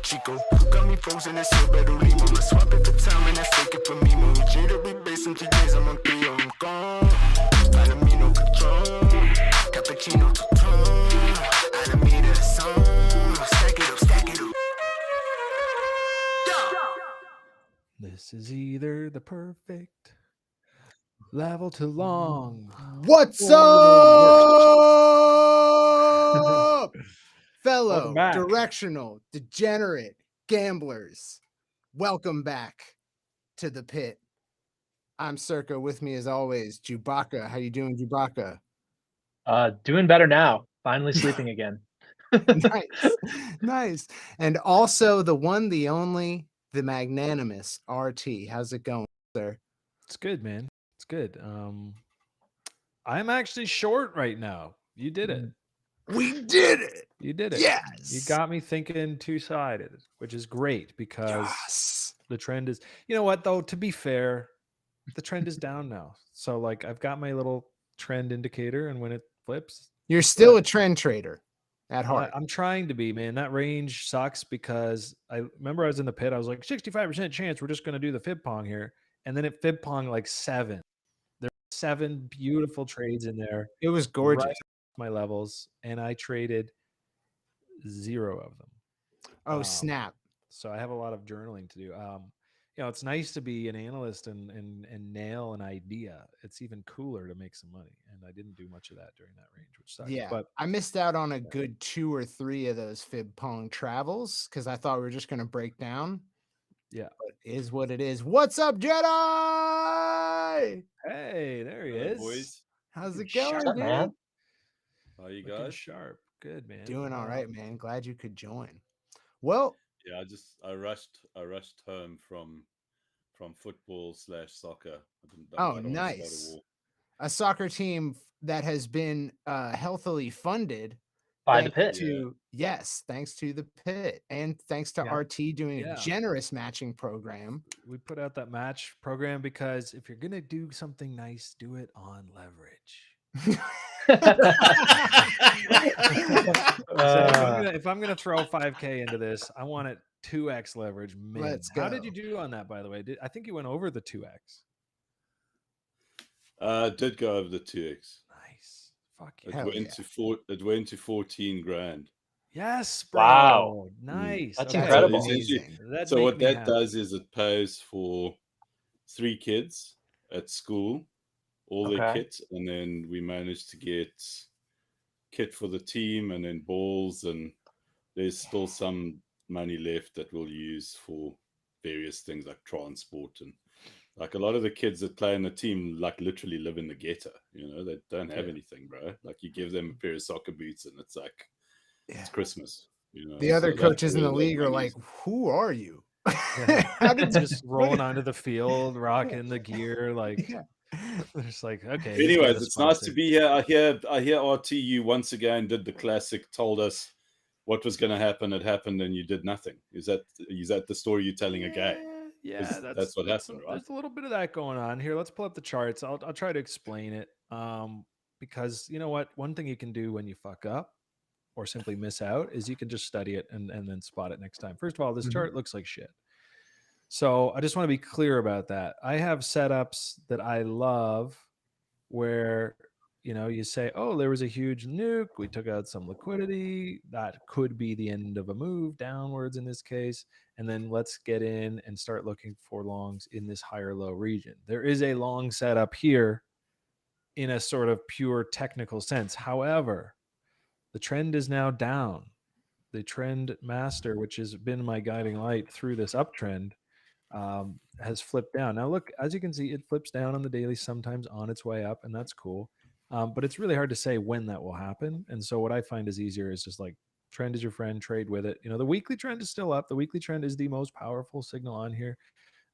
Chico. Got me frozen, it's so better leave. I'ma swap it for time and I fake it for me. Mo Jada, we base in 3 days, I'm on 3, I'm gone. Palomino Patron, Cappuccino Tuton, Alameda Song, stack it up, stack it up. This is either the perfect level too long. What's up, fellow Welcome back. directional, degenerate gamblers? Welcome back to the pit. I'm Circa. With me, as always, Jew.bacca. How you doing, Jew.bacca? Doing better now. Finally sleeping again. Nice. And also the one, the only, the magnanimous RT. How's it going, sir? It's good, man. It's good. I'm actually short right now. You did it. We did it. You did it. Yes. You got me thinking two-sided, which is great because Yes. the trend is, you know what though, to be fair, the trend is down now. So like I've got my little trend indicator, and when it flips, You're still a trend trader at heart. I'm trying to be, man. That range sucks because I remember I was in the pit. I was like 65% chance we're just going to do the fib pong here. And then it fib pong like 7. There were 7 beautiful trades in there. It was gorgeous. Right my levels, and I traded 0 of them. Oh, snap. So I have a lot of journaling to do. You know, it's nice to be an analyst and nail an idea. It's even cooler to make some money. And I didn't do much of that during that range, which sucks. Yeah, but I missed out on a good 2 or 3 of those fib pong travels because I thought we were just going to break down. Yeah, but it is what it is. What's up, Jedi? Hey, there he is. Boys. How's it going, Shut up, dude? man. How you Looking guys? sharp. Good, man. Doing all right, man. Glad you could join. Well, Yeah, I rushed home from football/soccer. Oh, nice. A soccer team that has been healthily funded By the thanks pit. to yes, thanks to the pit and thanks to RT doing a generous matching program. We put out that match program because if you're gonna do something nice, do it on leverage. If I'm gonna throw 5K into this, I want it 2x leverage. Man, Let's go. How did you do on that, by the way? I think you went over the 2x. Did go over the 2x. Nice. Fuck It yeah. went to 14 grand. Yes, bro. Wow. Nice. That's Okay. incredible. So what that does is it pays for 3 kids at school, all their kits, and then we managed to get kit for the team and then balls, and there's still some money left that we'll use for various things like transport. And like a lot of the kids that play in the team like literally live in the ghetto, you know, they don't have anything, bro. Like you give them a pair of soccer boots and it's like it's Christmas, you know. The other coaches in the league are like, who are you? How did you just rolling onto the field, rocking the gear, like just like, okay. Anyways, it's nice to be here. I hear RTU once again did the classic, told us what was going to happen. It happened, and you did nothing. Is that the story you're telling again? Yeah, that's what happened, right? There's a little bit of that going on here. Let's pull up the charts. I'll try to explain it. Because you know what? One thing you can do when you fuck up or simply miss out is you can just study it and then spot it next time. First of all, this chart looks like shit. So I just want to be clear about that. I have setups that I love where, you know, you say, oh, there was a huge nuke. We took out some liquidity. That could be the end of a move downwards in this case. And then let's get in and start looking for longs in this higher low region. There is a long setup here in a sort of pure technical sense. However, the trend is now down. The trend master, which has been my guiding light through this uptrend, has flipped down. Now look, as you can see, it flips down on the daily, sometimes on its way up, and that's cool. But it's really hard to say when that will happen. And so what I find is easier is just like, trend is your friend, trade with it. You know, the weekly trend is still up. The weekly trend is the most powerful signal on here.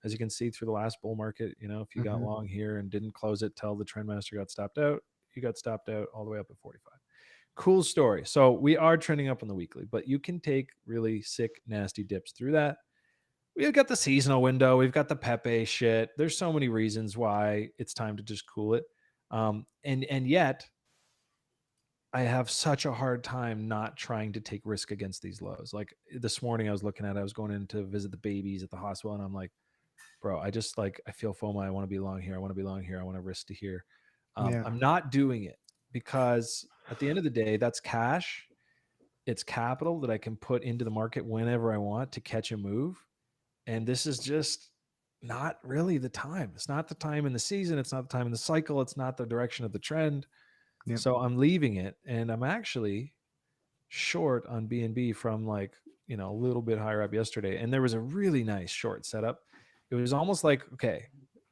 As you can see through the last bull market, you know, if you got long here and didn't close it till the trend master got stopped out, you got stopped out all the way up at 45. Cool story. So we are trending up on the weekly, but you can take really sick, nasty dips through that. We've got the seasonal window. We've got the Pepe shit. There's so many reasons why it's time to just cool it. And yet I have such a hard time not trying to take risk against these lows. Like this morning, I was going in to visit the babies at the hospital, and I'm like, bro, I just like, I feel FOMO. I want to be long here. I want to be long here. I want to risk to here. I'm not doing it because at the end of the day, that's cash. It's capital that I can put into the market whenever I want to catch a move. And this is just not really the time. It's not the time in the season. It's not the time in the cycle. It's not the direction of the trend. Yep. So I'm leaving it, and I'm actually short on BNB from like, you know, a little bit higher up yesterday. And there was a really nice short setup. It was almost like, okay,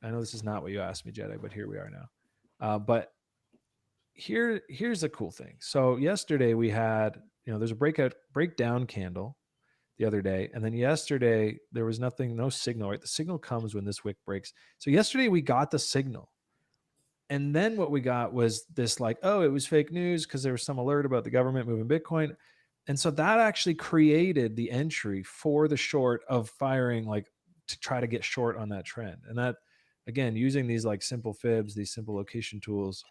I know this is not what you asked me, Jedi, but here we are now. But here's a cool thing. So yesterday we had, you know, there's a breakdown candle the other day, and then yesterday there was no signal, right? The signal comes when this wick breaks. So yesterday we got the signal, and then what we got was this like, oh, it was fake news because there was some alert about the government moving Bitcoin. And so that actually created the entry for the short of firing, like to try to get short on that trend. And that, again, using these like simple fibs, these simple location tools,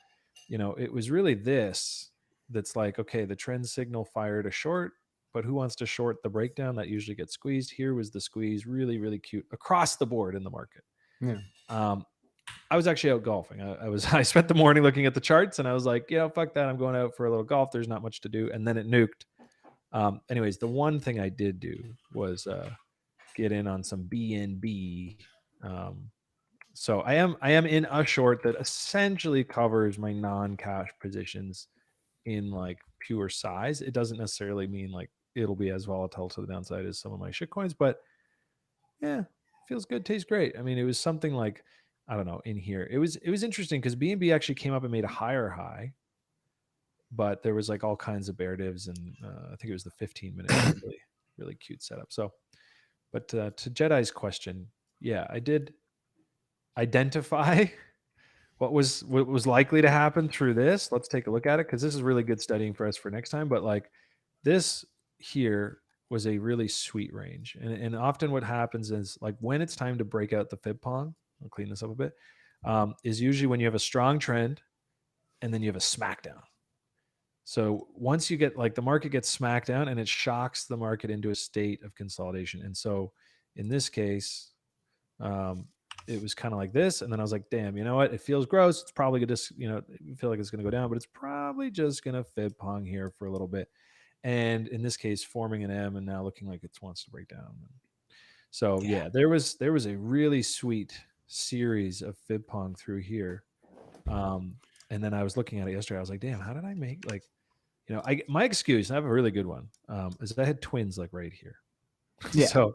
you know, it was really this that's like, okay, the trend signal fired a short, but who wants to short the breakdown? That usually gets squeezed. Here was the squeeze, really, really cute across the board in the market. Yeah. I was actually out golfing. I spent the morning looking at the charts, and I was like, fuck that. I'm going out for a little golf. There's not much to do. And then it nuked. Anyways, the one thing I did do was get in on some BNB. So I am in a short that essentially covers my non-cash positions in like pure size. It doesn't necessarily mean like it'll be as volatile to the downside as some of my shitcoins, but yeah, feels good, tastes great. I mean, it was something like, I don't know, in here. It was interesting because BNB actually came up and made a higher high, but there was like all kinds of bear divs, and I think it was the 15-minute really, really cute setup. So, but to Jedi's question, yeah, I did identify what was likely to happen through this. Let's take a look at it, because this is really good studying for us for next time. But like this here was a really sweet range. And often what happens is like when it's time to break out the fib pong, I'll clean this up a bit, is usually when you have a strong trend and then you have a smackdown. So once you get like the market gets smacked down, and it shocks the market into a state of consolidation. And so in this case, it was kind of like this. And then I was like, damn, you know what? It feels gross. It's probably going to, feel like it's going to go down, but it's probably just going to fib pong here for a little bit. And in this case, forming an M and now looking like it wants to break down. So yeah, there was a really sweet series of fib pong through here. And then I was looking at it yesterday. I was like, damn, how did I make like, my excuse, and I have a really good one, is that I had twins like right here. Yeah. So,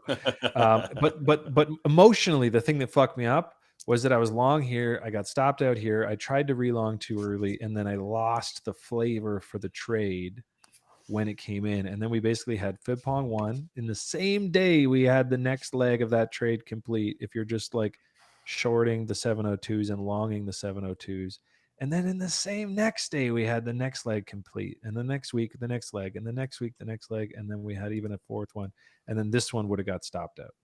but emotionally, the thing that fucked me up was that I was long here. I got stopped out here. I tried to relong too early, and then I lost the flavor for the trade when it came in. And then we basically had fib pong 1 in the same day. We had the next leg of that trade complete. If you're just like shorting the 702s and longing the 702s. And then in the same next day, we had the next leg complete. And the next week, the next leg. And the next week, the next leg. And then we had even a fourth one. And then this one would have got stopped out.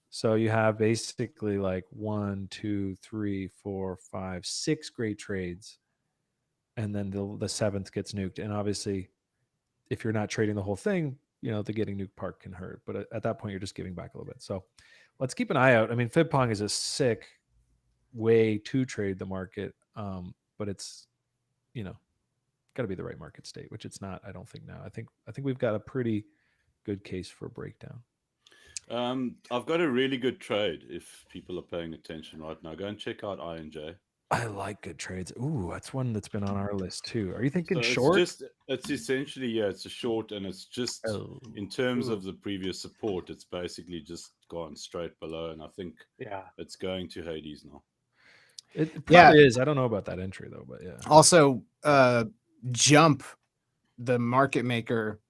So you have basically like 1, 2, 3, 4, 5, 6 great trades. And then the seventh gets nuked. And obviously, if you're not trading the whole thing, the getting nuked part can hurt. But at that point, you're just giving back a little bit. So let's keep an eye out. I mean, fib pong is a sick way to trade the market. But it's, got to be the right market state, which it's not, I don't think now. I think we've got a pretty good case for a breakdown. I've got a really good trade if people are paying attention right now. Go and check out INJ. I like good trades. Ooh, that's one that's been on our list too. Are you thinking so short? It's essentially, it's a short, and it's just in terms of the previous support, it's basically just gone straight below, and I think it's going to Hades now. It probably is. I don't know about that entry though, but yeah. Also, Jump, the market maker,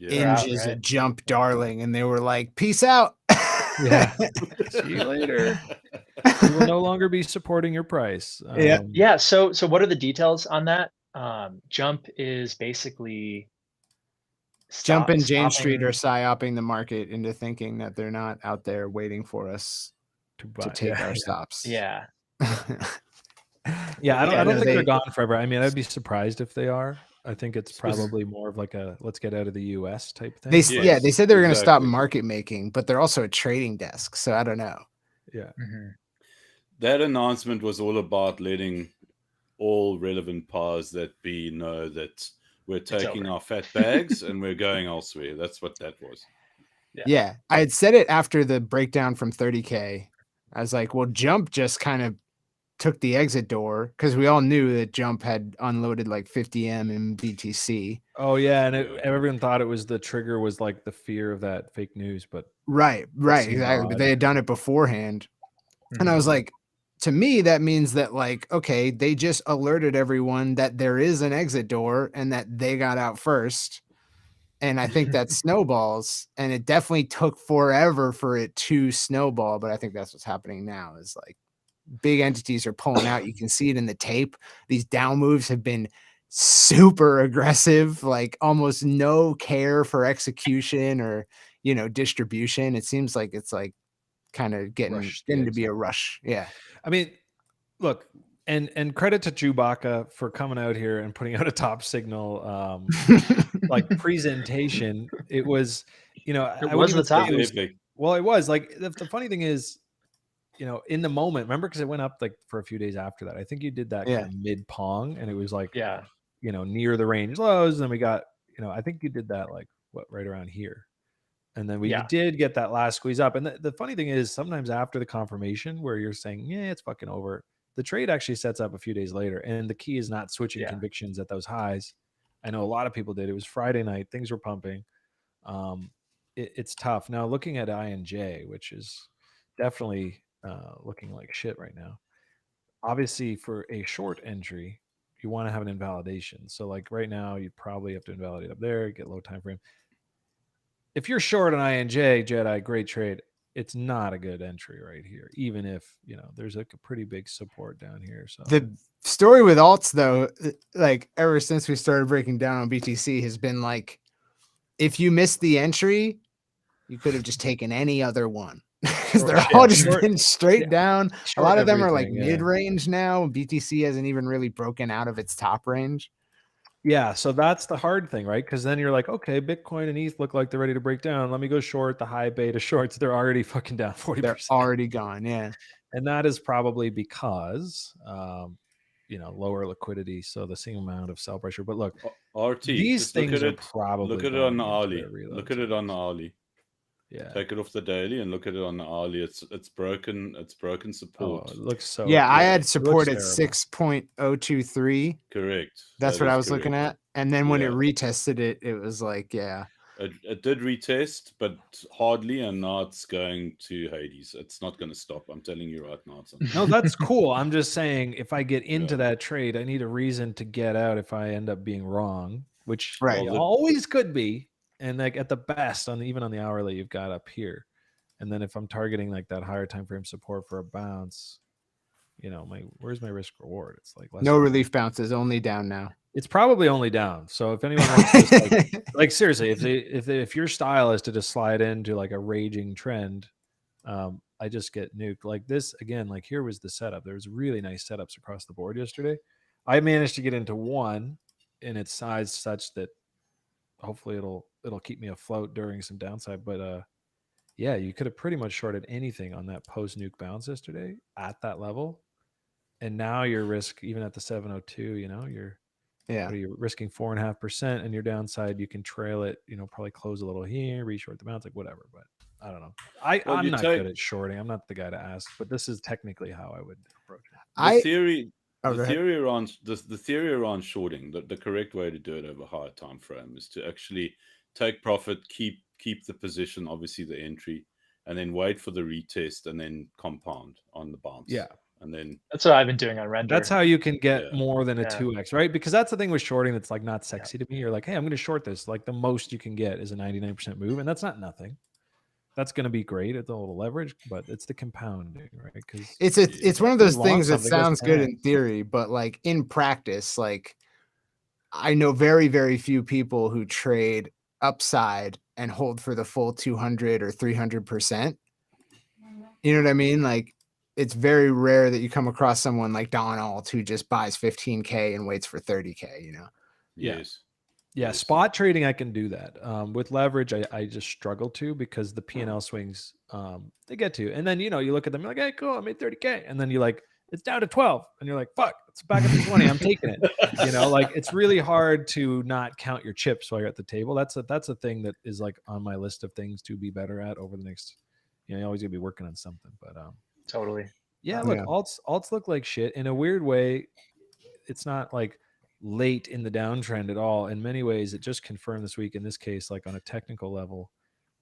Inge is a Jump darling, and they were like, "Peace out." Yeah. See you later. We will no longer be supporting your price. Yeah. So what are the details on that? Jump is basically Jump and Jane Street are psyoping the market into thinking that they're not out there waiting for us to take our stops. Yeah. Yeah, I don't think they're gone forever. I mean, I'd be surprised if they are. I think it's probably more of like a let's get out of the US type thing. They Yes, said they were going to stop exactly. market making, but they're also a trading desk, so I don't know. Yeah. That announcement was all about letting all relevant powers that be know that we're taking our fat bags and we're going elsewhere. That's what that was. Yeah, I had said it after the breakdown from 30K. I was like, well, Jump just kind of took the exit door because we all knew that Jump had unloaded like 50M in BTC. Oh yeah, and everyone thought it was the trigger was like the fear of that fake news, but right, exactly. But they had done it beforehand, and I was like, to me, that means that like, okay, they just alerted everyone that there is an exit door and that they got out first. And I think that snowballs, and it definitely took forever for it to snowball. But I think that's what's happening now is like big entities are pulling out. You can see it in the tape. These down moves have been super aggressive, like almost no care for execution or, distribution. It seems like it's like kind of getting to be a rush. Yeah. I mean, look, and credit to Jew.bacca for coming out here and putting out a top signal like presentation. It was, it was the top. Well, it was like the funny thing is, in the moment, remember, because it went up like for a few days after that. I think you did that kind of mid pong, and it was like, near the range lows. And then we got, I think you did that like right around here. And then we did get that last squeeze up. And the funny thing is sometimes after the confirmation where you're saying, yeah, it's fucking over, the trade actually sets up a few days later. And the key is not switching convictions at those highs. I know a lot of people did. It was Friday night. Things were pumping. It's tough. Now looking at INJ, which is definitely looking like shit right now. Obviously for a short entry, you want to have an invalidation. So like right now, you probably have to invalidate up there, get low time frame. If you're short on INJ, Jedi, great trade. It's not a good entry right here, even if, there's like a pretty big support down here. So the story with alts, though, like ever since we started breaking down on BTC has been like, if you missed the entry, you could have just taken any other one because they're all just been straight down. A lot of them are like mid-range now. BTC hasn't even really broken out of its top range. Yeah, so that's the hard thing, right? Because then you're like, okay, Bitcoin and ETH look like they're ready to break down. Let me go short the high beta shorts. They're already fucking down 40%. They're already gone, yeah. And that is probably because, lower liquidity, so the same amount of sell pressure. But look, RT, these things are probably look at it on the hourly. Look at it on the hourly. Yeah. Take it off the daily and look at it on the hourly. It's broken support. Oh, it looks so. Yeah, I had support at 6.023. Correct. That's what I was looking at. And then when it retested it, it was like, It did retest, but hardly, and now it's going to Hades. It's not going to stop. I'm telling you right now. No, that's cool. I'm just saying, if I get into that trade, I need a reason to get out if I end up being wrong, which always could be. And like at the best, even on the hourly, you've got up here. And then if I'm targeting like that higher time frame support for a bounce, where's my risk reward? It's like no relief bounces, only down now. It's probably only down. So if anyone wants to like seriously, if your style is to just slide into like a raging trend, I just get nuked like this again. Like here was the setup. There was really nice setups across the board yesterday. I managed to get into one, and it's sized such that hopefully it'll keep me afloat during some downside. But yeah, you could have pretty much shorted anything on that post nuke bounce yesterday at that level, and now your risk even at the 702. You're risking 4.5%, and your downside you can trail it. Probably close a little here, reshort the bounce, like whatever. But I don't know. I'm not good at shorting. I'm not the guy to ask, but this is technically how I would approach it. The theory around shorting, the correct way to do it over a higher time frame is to actually take profit, keep the position, obviously the entry, and then wait for the retest and then compound on the bounce. Yeah. And then that's what I've been doing on render. That's how you can get more than a 2x, right? Because that's the thing with shorting that's like not sexy to me. You're like, hey, I'm going to short this. Like the most you can get is a 99% move, and that's not nothing. That's going to be great. It's a little leverage, but it's the compounding, right? Because it's one of those things that sounds good in theory, but like in practice, like I know very, very few people who trade upside and hold for the full 200 or 300%. You know what I mean? Like it's very rare that you come across someone like Don Alt who just buys 15K and waits for 30K, Yes. Yeah, Yes. spot trading, I can do that. With leverage, I just struggle to because the P&L swings, they get to you. And then, you look at them, you're like, hey, cool, I made 30K. And then you're like, it's down to 12. And you're like, fuck, it's back up to 20. I'm taking it. Like it's really hard to not count your chips while you're at the table. That's a thing that is like on my list of things to be better at over the next, you always gonna be working on something. But Totally. yeah, look, alts look like shit in a weird way. It's not like late in the downtrend at all. In many ways, it just confirmed this week in this case, like on a technical level,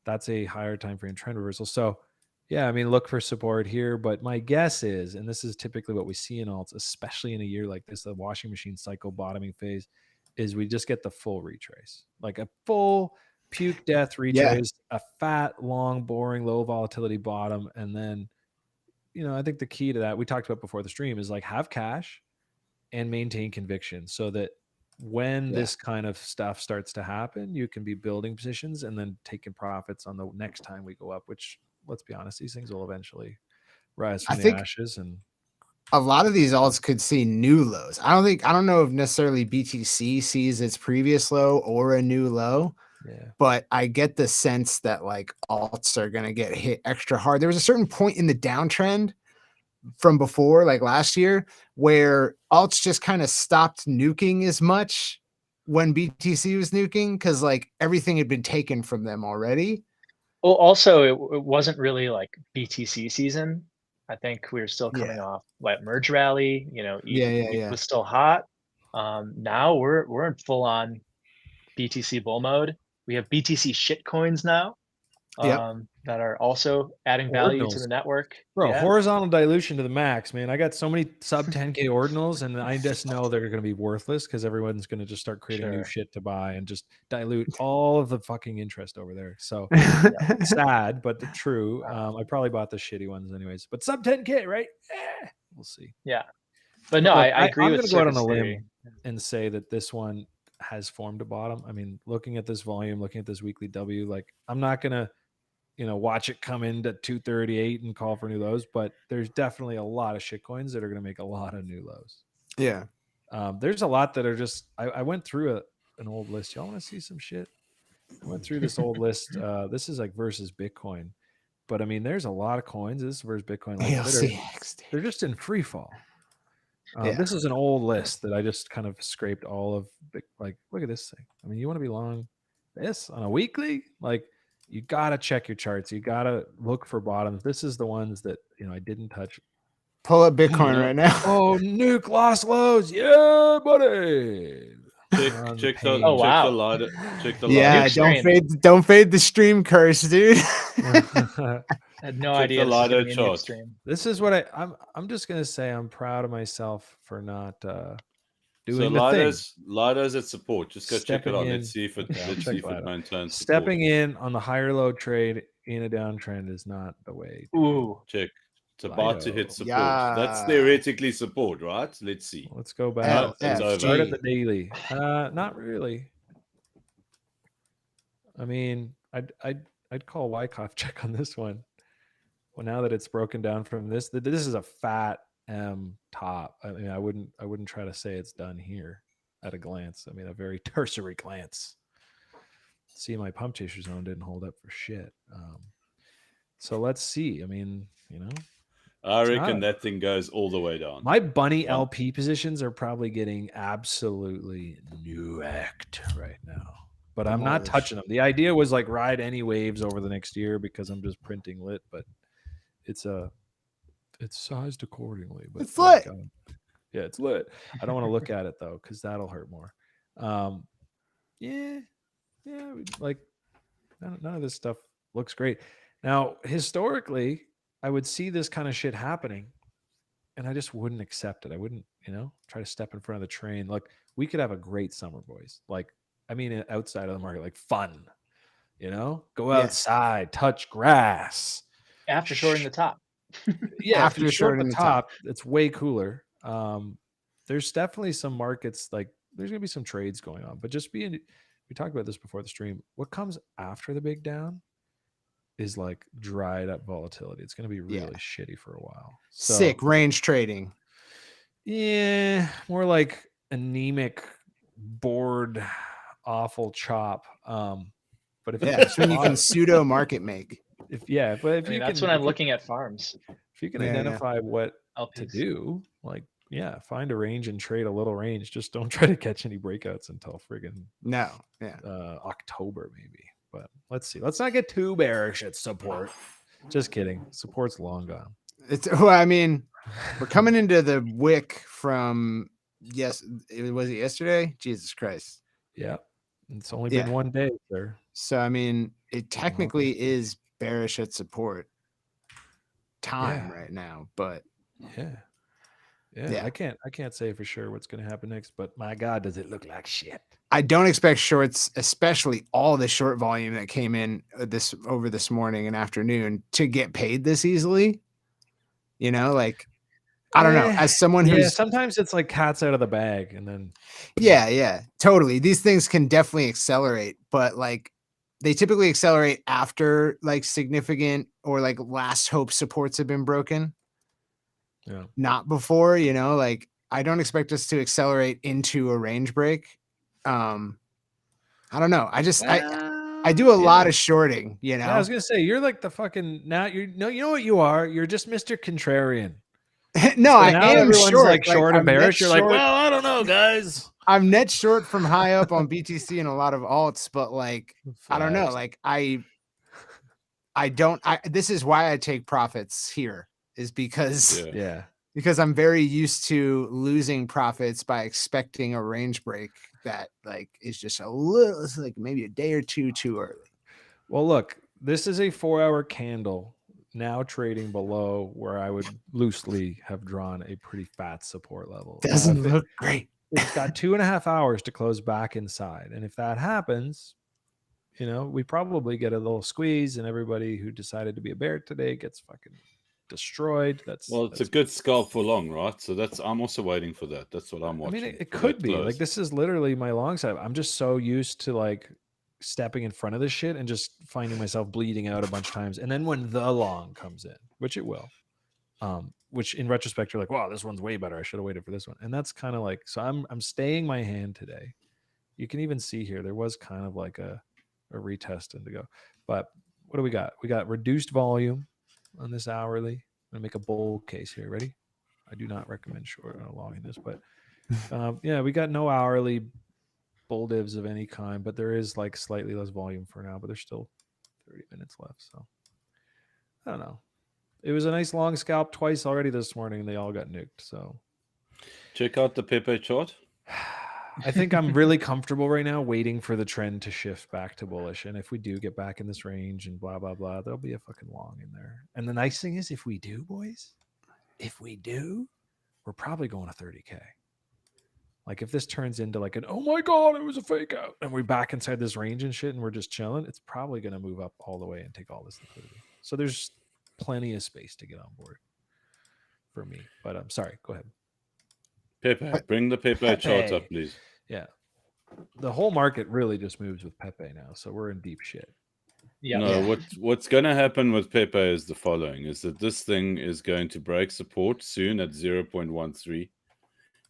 that's a higher time frame trend reversal. So yeah, I mean, look for support here, but my guess is, and this is typically what we see in alts, especially in a year like this, the washing machine cycle bottoming phase, is we just get the full retrace, like a full puke death retrace, a fat, long, boring, low volatility bottom. And then, I think the key to that we talked about before the stream is like have cash and maintain conviction so that when this kind of stuff starts to happen, you can be building positions and then taking profits on the next time we go up, which, let's be honest, these things will eventually rise from the ashes. And a lot of these alts could see new lows. I don't know if necessarily BTC sees its previous low or a new low. Yeah. But I get the sense that like alts are going to get hit extra hard. There was a certain point in the downtrend from before, like last year, where alts just kind of stopped nuking as much when BTC was nuking because like everything had been taken from them already. Well, also it wasn't really like BTC season. I think we were still coming off merge rally. ETH was still hot. Now we're in full on BTC bull mode. We have BTC shit coins now. That are also adding value to the network. Bro, horizontal dilution to the max, man. I got so many sub 10K ordinals, and I just know they're going to be worthless because everyone's going to just start creating new shit to buy and just dilute all of the fucking interest over there. So sad, but true. I probably bought the shitty ones anyways, but sub 10K, right? We'll see. Yeah. But no, I agree with I'm going to go out on a theory. limb and say that this one has formed a bottom. I mean, looking at this volume, looking at this weekly W, like I'm not going to watch it come into 238 and call for new lows, but there's definitely a lot of shit coins that are going to make a lot of new lows. Yeah. There's a lot that are just, I went through an old list. Y'all want to see some shit? I went through this old list. This is like versus Bitcoin, but I mean, there's a lot of coins. This is versus Bitcoin. Like, they're just in free fall. This is an old list that I just kind of scraped all of. Like, look at this thing. I mean, you want to be long this on a weekly? Like, you got to check your charts. You got to look for bottoms. This is the ones that, I didn't touch. Pull up Bitcoin right now. Oh, nuke lost lows. Yeah, buddy. Check the ladder. Yeah, don't fade the stream curse, dude. I had no idea. The ladder chart. This is what I'm just going to say. I'm proud of myself for not doing ladders at support. Just go check it out. Let's see if it maintains support. Stepping in on the higher low trade in a downtrend is not the way. Check. It's about to hit support. That's theoretically support, right? Let's see. Let's go back. Start at the daily. Not really. I mean, I'd call Wyckoff check on this one. Well, now that it's broken down from this is a fat top. I mean, I wouldn't try to say it's done here at a glance. I mean, a very cursory glance. See, my pump chaser zone didn't hold up for shit. So let's see. I mean, I reckon that thing goes all the way down. My bunny LP positions are probably getting absolutely nuked right now, but I'm not touching them. The idea was like ride any waves over the next year because I'm just printing lit, but it's sized accordingly. But it's lit. Yeah, it's lit. I don't want to look at it though because that'll hurt more. Like none of this stuff looks great. Now, historically, I would see this kind of shit happening and I just wouldn't accept it. I wouldn't, try to step in front of the train. Like, we could have a great summer, boys. Like, I mean, outside of the market, like fun, go outside, touch grass. After shorting the top. After shorting the top, it's way cooler. There's definitely some markets, like there's going to be some trades going on, but we talked about this before the stream. What comes after the big down is like dried up volatility. It's going to be really shitty for a while. Sick range trading. Yeah, more like anemic bored, awful chop. But if that's when you can pseudo market make. But if you that's can, when I'm looking at farms. If you can identify what to do, like find a range and trade a little range. Just don't try to catch any breakouts until friggin' October maybe. But let's see. Let's not get too bearish at support. Just kidding. Support's long gone. I mean, we're coming into the wick from was it yesterday? Jesus Christ. Yeah. It's only been 1 day, sir. So I mean, it technically is bearish at support time right now, but I can't say for sure what's going to happen next, but my God, does it look like shit. I don't expect shorts, especially all the short volume that came in over this morning and afternoon, to get paid this easily. You know, like, I don't know, as someone who's sometimes it's like cats out of the bag, and then totally. These things can definitely accelerate, but like they typically accelerate after like significant or like last hope supports have been broken. Yeah. Not before, you know, like I don't expect us to accelerate into a range break. I don't know. I just I do a lot of shorting, you know. Yeah, I was gonna say you're like the fucking you know what you are? You're just Mr. Contrarian. No, I am everyone's short. Like short and bearish. You're like, well, I don't know, guys. I'm net short from high up on BTC and a lot of alts, but like I don't know. Like this is why I take profits here, is because because I'm very used to losing profits by expecting a range break that like is just a little, it's like maybe a day or two too early. Well, look, this is a 4-hour candle now trading below where I would loosely have drawn a pretty fat support level. Doesn't look great. It's got 2.5 hours to close back inside. And if that happens, you know, we probably get a little squeeze and everybody who decided to be a bear today gets fucking destroyed. It's a good scalp for long, right? So I'm also waiting for that. That's what I'm watching. I mean, it could be like, this is literally my long side. I'm just so used to like stepping in front of this shit and just finding myself bleeding out a bunch of times. And then when the long comes in, which it will, which in retrospect, you're like, wow, this one's way better. I should have waited for this one. And that's kind of like, so I'm staying my hand today. You can even see here, there was kind of like a retest and to go, but what do we got? We got reduced volume on this hourly. I'm gonna make a bull case here. Ready? I do not recommend short or long in this, but we got no hourly bull divs of any kind, but there is like slightly less volume for now, but there's still 30 minutes left. So I don't know. It was a nice long scalp twice already this morning and they all got nuked. So check out the Pepe chart. I think I'm really comfortable right now waiting for the trend to shift back to bullish. And if we do get back in this range and blah, blah, blah, there'll be a fucking long in there. And the nice thing is if we do, boys, we're probably going to 30K. Like if this turns into like an, oh my God, it was a fake out, and we're back inside this range and shit and we're just chilling, it's probably going to move up all the way and take all this liquidity. So there's plenty of space to get on board for me. But I'm sorry, go ahead. Pepe, bring the Pepe chart up, please. Yeah. The whole market really just moves with Pepe now. So we're in deep shit. Yeah. No, what's going to happen with Pepe is the following, is that this thing is going to break support soon at 0.13.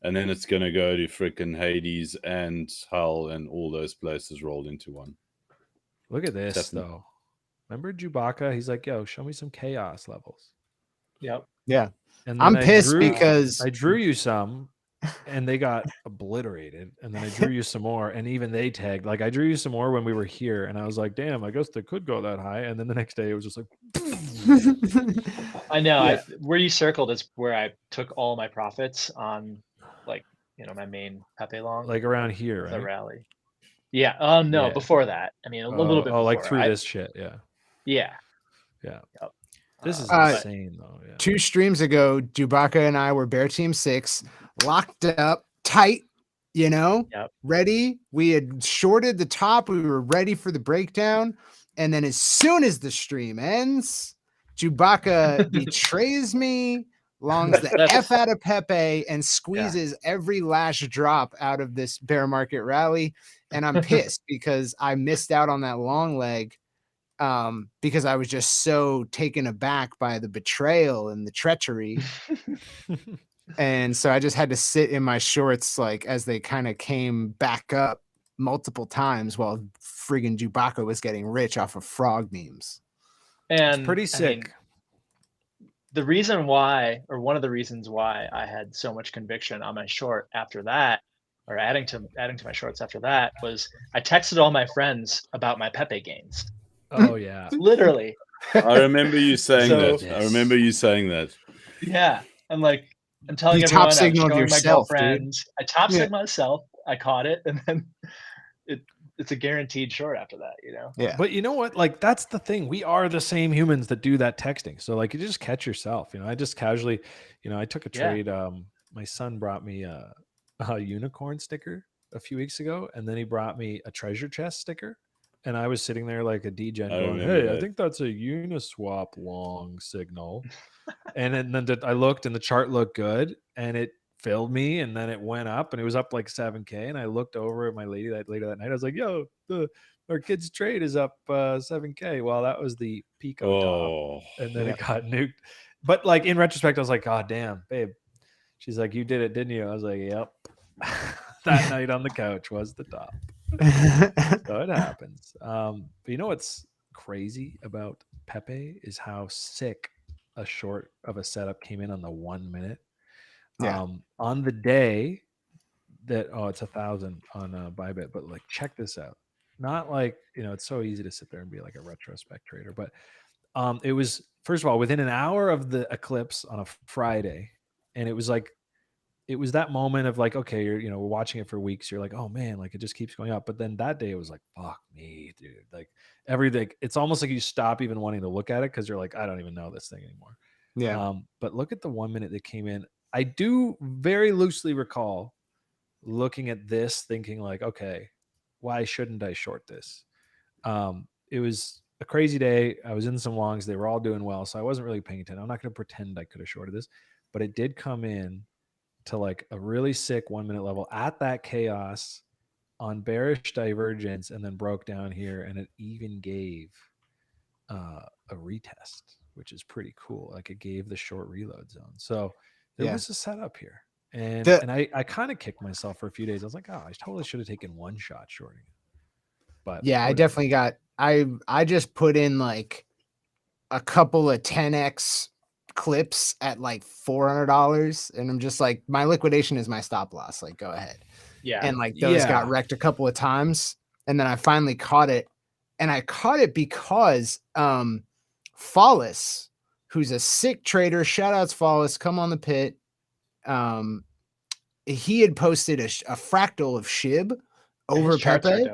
And then it's going to go to freaking Hades and Hell and all those places rolled into one. Look at this, though. Remember Jew.bacca? He's like, yo, show me some chaos levels. Yep. Yeah. And I'm pissed because I drew you some and they got obliterated. And then I drew you some more and even they tagged. Like I drew you some more when we were here. And I was like, damn, I guess they could go that high. And then the next day it was just like. I know. Yeah. Where you circled is where I took all my profits on like, you know, my main Pepe long. Like around here, the right? rally. Yeah. No, before that. I mean, a little bit before. Like through this shit. Yeah. Yeah. Yeah. Yep. This is insane, though. Yeah. 2 streams ago, Jew.bacca and I were Bear Team 6, locked up, tight, you know, ready. We had shorted the top. We were ready for the breakdown. And then as soon as the stream ends, Jew.bacca betrays me, longs the F out of Pepe, and squeezes every last drop out of this bear market rally. And I'm pissed because I missed out on that long leg. Because I was just so taken aback by the betrayal and the treachery. And so I just had to sit in my shorts like as they kind of came back up multiple times while friggin' Jew.bacca was getting rich off of frog memes. And it's pretty sick. I mean, the reason why, or one of the reasons why I had so much conviction on my short after that, or adding to my shorts after that, was I texted all my friends about my Pepe gains. Oh yeah, literally. I remember you saying that. I remember you saying that. Yeah, I'm like, I'm telling You everyone, top I'm signaled showing yourself, my girlfriends. I top Yeah. signaled myself. I caught it, and then it's a guaranteed short after that, you know? Yeah. But you know what? Like, that's the thing. We are the same humans that do that texting. So like, you just catch yourself, you know, I just casually, you know, I took a trade. My son brought me a unicorn sticker a few weeks ago. And then he brought me a treasure chest sticker. And I was sitting there like a degen going, hey, I think that's a Uniswap long signal. And then I looked and the chart looked good and it filled me, and then it went up and it was up like 7K. And I looked over at my lady later that night. I was like, yo, our kid's trade is up 7K. Well, that was the Pico top. And then it got nuked. But like in retrospect, I was like, God damn, babe. She's like, you did it, didn't you? I was like, yep. That night on the couch was the top. So it happens. But you know what's crazy about Pepe is how sick a short of a setup came in on the 1 minute. On the day that it's 1,000 on Bybit, but like check this out. Not like, you know, it's so easy to sit there and be like a retrospect trader, but it was, first of all, within an hour of the eclipse on a Friday, and it was like, it was that moment of like, okay, you're, you know, we're watching it for weeks. You're like, oh man, like it just keeps going up. But then that day it was like, fuck me, dude. Like everything, it's almost like you stop even wanting to look at it because you're like, I don't even know this thing anymore. Yeah. But look at the 1 minute that came in. I do very loosely recall looking at this thinking like, okay, why shouldn't I short this? It was a crazy day. I was in some longs. They were all doing well. So I wasn't really paying attention. I'm not going to pretend I could have shorted this, but it did come in to like a really sick 1 minute level at that chaos on bearish divergence, and then broke down here, and it even gave a retest, which is pretty cool. Like it gave the short reload zone. So there was a setup here. And I kind of kicked myself for a few days. I was like, oh, I totally should have taken one shot shorting. But yeah, I definitely got, I just put in like a couple of 10x clips at like $400, and I'm just like, my liquidation is my stop loss, like go ahead. And like those got wrecked a couple of times, and then I finally caught it, and I caught it because Follis, who's a sick trader, shout outs Follis, come on the pit, he had posted a fractal of SHIB over Pepe,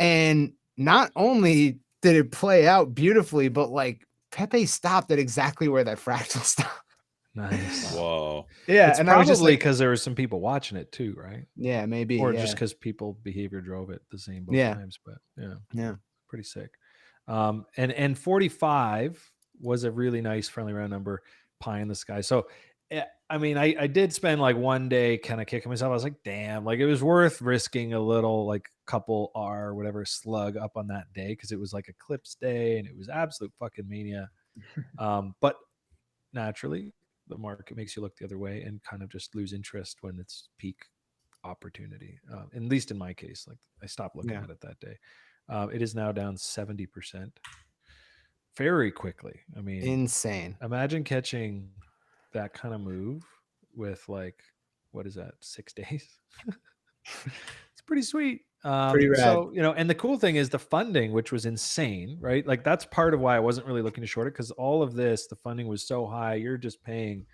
and not only did it play out beautifully, but like Pepe stopped at exactly where that fractal stopped. Nice. Wow. Yeah, it's probably because there were some people watching it too, right? Yeah, maybe. Or just because people behavior drove it the same both times. But yeah, pretty sick. And 45 was a really nice friendly round number, pie in the sky. So I mean, I did spend like 1 day kind of kicking myself. I was like, damn, like it was worth risking a little like couple R whatever slug up on that day, because it was like eclipse day and it was absolute fucking mania. But naturally the market makes you look the other way and kind of just lose interest when it's peak opportunity. At least in my case, like I stopped looking at it that day. It is now down 70% very quickly. I mean, insane. Imagine catching that kind of move with like, what is that, 6 days? It's pretty sweet. Pretty rad. So, you know, and the cool thing is the funding, which was insane, right? Like that's part of why I wasn't really looking to short it, because all of this, the funding was so high. You're just paying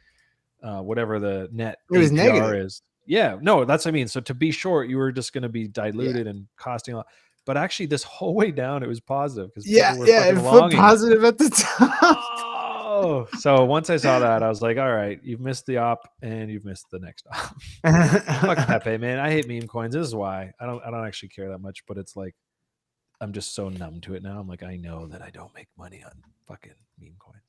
whatever the net APR negative is. Yeah, no, that's what I mean. So to be short, you were just going to be diluted and costing a lot. But actually, this whole way down, it was positive because people were fucking longing. Positive at the top. Oh, so once I saw that, I was like, all right, you've missed the op and you've missed the next op. Fuck Pepe, man. I hate meme coins. This is why I don't actually care that much, but it's like I'm just so numb to it now. I'm like, I know that I don't make money on fucking meme coins.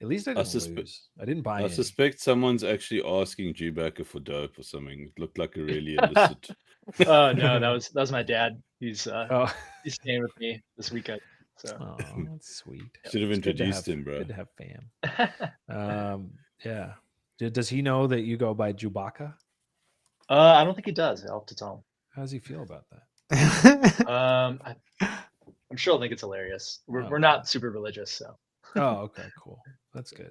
At least I didn't lose. I didn't buy. I suspect someone's actually asking Jew.bacca for dope or something. It looked like a really illicit. Oh no, that was my dad. He's staying with me this weekend. So that's sweet. Should have introduced him, bro. Good to have fam. Yeah. Does he know that you go by Jew.bacca? I don't think he does. I'll have to tell him. How does he feel about that? I'm sure he'll think it's hilarious. We're not super religious, so. Oh, okay, cool. That's good.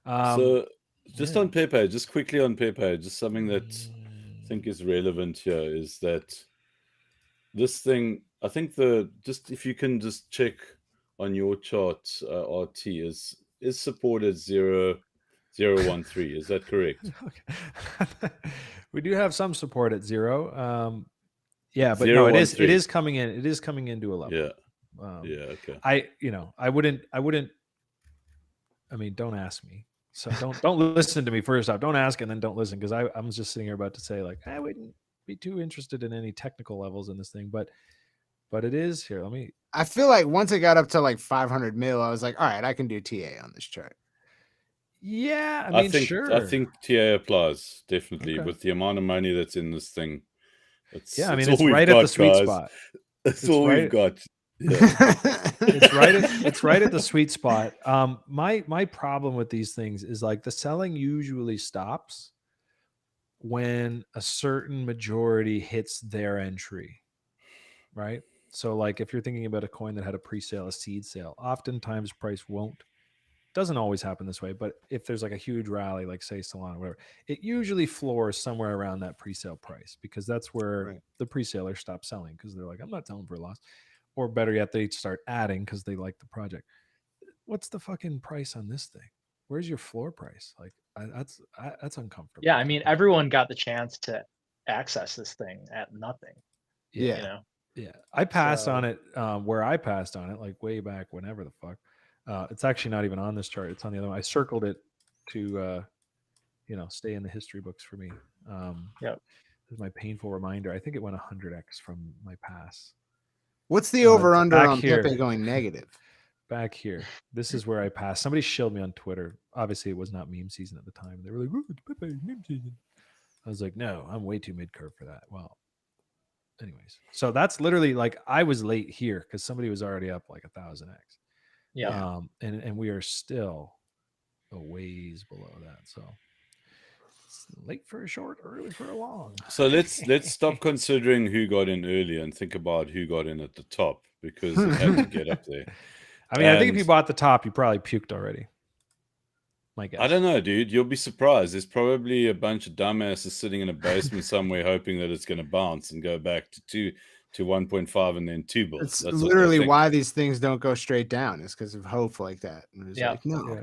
So just on Pepe, just quickly on Pepe, just something that I think is relevant here is that this thing, I think if you can just check on your chart, RT is supported 0.013. Is that correct? Okay. We do have some support at 0. Yeah, but no, it is coming in. It is coming into a level. Yeah. Yeah. Okay. I wouldn't. I mean, don't ask me. So don't listen to me first off. Don't ask and then don't listen, because I'm just sitting here about to say, like, I wouldn't be too interested in any technical levels in this thing, but it is here. I feel like once it got up to like 500 mil, I was like, all right, I can do TA on this chart. Yeah, I mean, sure. I think TA applies definitely with the amount of money that's in this thing. It's right at the sweet spot. That's all we've got. Yeah. It's right at the sweet spot. My problem with these things is, like, the selling usually stops when a certain majority hits their entry, right? So, like, if you're thinking about a coin that had a pre-sale, a seed sale, oftentimes price won't. Doesn't always happen this way, but if there's like a huge rally, like say Solana, whatever, it usually floors somewhere around that pre-sale price, because that's where the pre-salers stop selling, because they're like, I'm not selling for a loss. Or better yet, they start adding because they like the project. What's the fucking price on this thing? Where's your floor price? Like, that's uncomfortable. Yeah, I mean, everyone got the chance to access this thing at nothing. Yeah. You know? Yeah. I passed on it where I passed on it, like way back whenever the fuck. It's actually not even on this chart. It's on the other one. I circled it to, stay in the history books for me. This is my painful reminder. I think it went 100x from my pass. What's the over-under on Pepe going negative? Back here. This is where I passed. Somebody shilled me on Twitter. Obviously, it was not meme season at the time. They were like, "Oh, it's Pepe meme season." I was like, no, I'm way too mid-curve for that. Well, anyways. So that's literally, like, I was late here because somebody was already up like 1,000x. Yeah. And we are still a ways below that. So it's late for a short, early for a long. So let's stop considering who got in early and think about who got in at the top, because it had to get up there. I mean, I think if you bought the top, you probably puked already. My guess. I don't know, dude. You'll be surprised. There's probably a bunch of dumbasses sitting in a basement somewhere hoping that it's going to bounce and go back to 1.5 and then 2 bills. That's literally why these things don't go straight down. It's because of hope like that. Yeah. Like, no.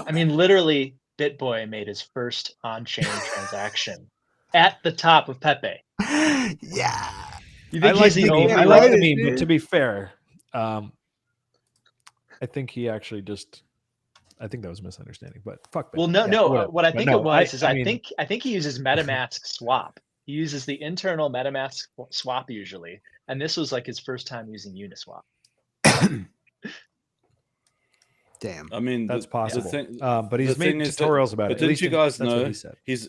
I mean, literally, BitBoy made his first on-chain transaction at the top of Pepe. Yeah. You think I like the meme, but to be fair, I think he actually just... I think that was a misunderstanding, but fuck. Well, no. What I think it was is I think he uses MetaMask swap. He uses the internal MetaMask swap usually, and this was like his first time using Uniswap. Damn. I mean, that's possible. But he's made tutorials about it. But didn't you guys know he said. He's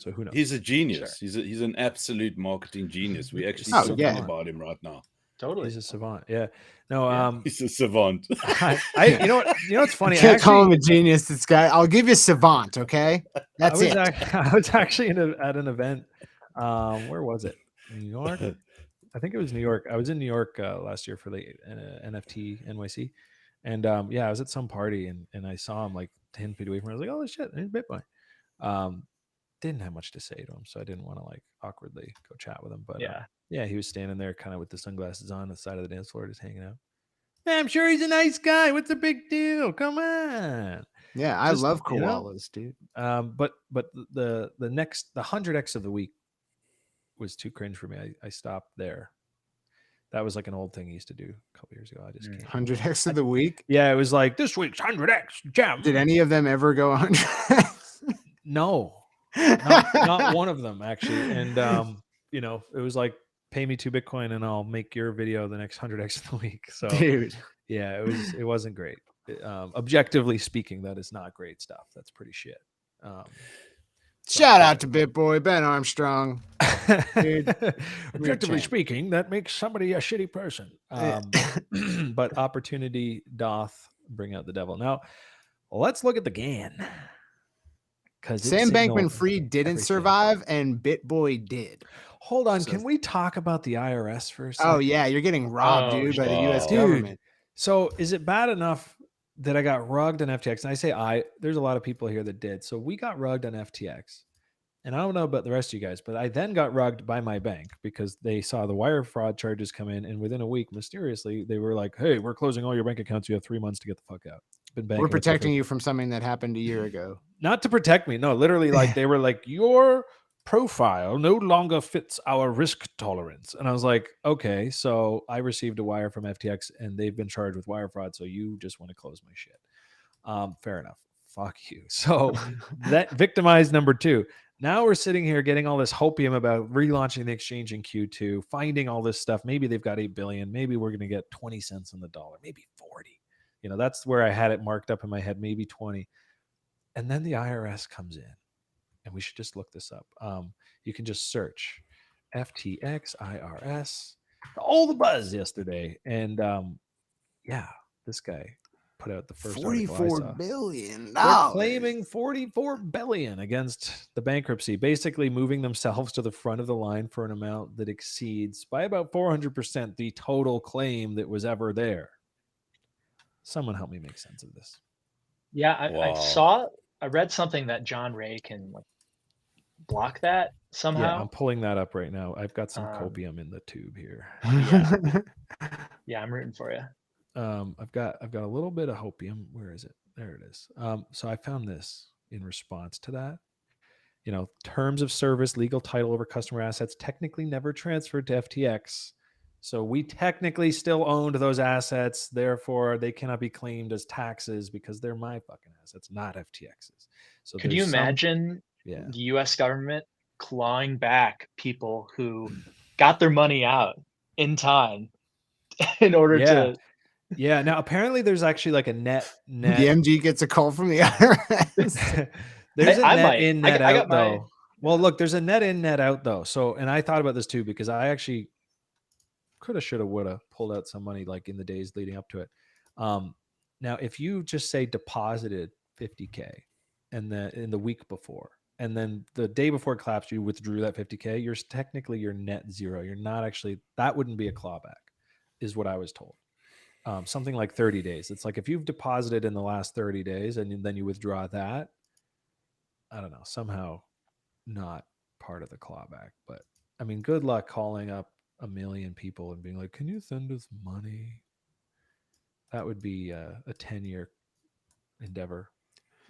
a genius. Sure. He's an absolute marketing genius. We actually talking about him right now. Totally. He's a savant. Yeah. No, he's a savant. You know what's funny? You can't call him a genius, this guy. I'll give you savant, okay? That's it. I was actually at an event. Where was it? New York? I think it was New York. I was in New York last year for the NFT NYC. And I was at some party and I saw him like 10 feet away from me. I was like, oh shit, he's BitBoy. Didn't have much to say to him, so I didn't want to like awkwardly go chat with him. But he was standing there kind of with the sunglasses on the side of the dance floor, just hanging out. Man, I'm sure he's a nice guy. What's the big deal? Come on. Yeah, I love koalas, dude. But the 100x of the week was too cringe for me. I stopped there. That was like an old thing he used to do a couple years ago. I just can't. 100x of the week? Yeah, it was like this week's 100x jam. Did any of them ever go 100x? No, not one of them actually. And it was like, pay me 2 Bitcoin and I'll make your video the next 100x of the week. So, dude, yeah, it wasn't great. Objectively speaking, that is not great stuff. That's pretty shit. Shout out to BitBoy, Ben Armstrong. Dude, objectively speaking, that makes somebody a shitty person. But opportunity doth bring out the devil. Now, let's look at the GAN. because Sam Bankman-Fried didn't survive, and BitBoy did. Hold on, can we talk about the IRS for a second? Oh yeah, you're getting robbed, dude, by the U.S. government. So is it bad enough that I got rugged on FTX? And I say there's a lot of people here that did. So we got rugged on FTX. And I don't know about the rest of you guys, but I then got rugged by my bank because they saw the wire fraud charges come in. And within a week, mysteriously, they were like, hey, we're closing all your bank accounts. You have 3 months to get the fuck out. We're protecting you from something that happened a year ago. Not to protect me. No, literally, like they were like, your profile no longer fits our risk tolerance. And I was like, okay. So I received a wire from FTX and they've been charged with wire fraud. So you just want to close my shit. Fair enough. Fuck you. So that victimized number 2. Now we're sitting here getting all this hopium about relaunching the exchange in Q2, finding all this stuff. Maybe they've got 8 billion. Maybe we're going to get 20 cents on the dollar, maybe 40. You know, that's where I had it marked up in my head, maybe 20. And then the IRS comes in, and we should just look this up. You can just search FTX IRS, all the buzz yesterday. And yeah, this guy put out the first $44 billion. They're claiming $44 billion against the bankruptcy, basically moving themselves to the front of the line for an amount that exceeds by about 400% the total claim that was ever there. Someone help me make sense of this. Yeah, I read something that John Ray can like block that somehow. Yeah, I'm pulling that up right now. I've got some copium in the tube here. Yeah, I'm rooting for you. I've got a little bit of hopium. Where is it? There it is. So I found this in response to that. You know, terms of service, legal title over customer assets, technically never transferred to FTX. So we technically still owned those assets. Therefore, they cannot be claimed as taxes because they're my fucking assets, not FTX's. So could you imagine the U.S. government clawing back people who got their money out in time in order to... Yeah. Now, apparently there's actually like a net. The MG gets a call from the IRS. There's a net in, net out, though. Well, look, there's a net in, net out, though. So, and I thought about this too, because I actually coulda, shoulda, woulda pulled out some money like in the days leading up to it. Now, if you just say deposited 50K and in the week before, and then the day before it collapsed, you withdrew that 50K, you're net zero. You're not actually, that wouldn't be a clawback, is what I was told. Something like 30 days. It's like if you've deposited in the last 30 days and then you withdraw that, I don't know, somehow not part of the clawback. But I mean, good luck calling up 1 million people and being like, can you send us money? That would be a 10-year endeavor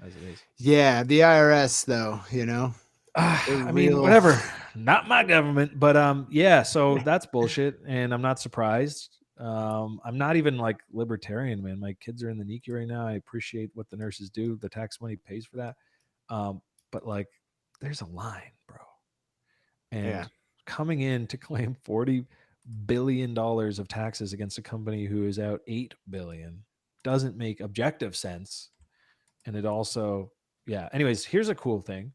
as it is. Yeah, the IRS though, you know. I mean, whatever. Not my government, but yeah, so that's bullshit and I'm not surprised. I'm not even like libertarian, man. My kids are in the NICU right now. I appreciate what the nurses do. The tax money pays for that. But like there's a line, bro. And coming in to claim $40 billion of taxes against a company who is out $8 billion doesn't make objective sense. And it also, anyways, here's a cool thing.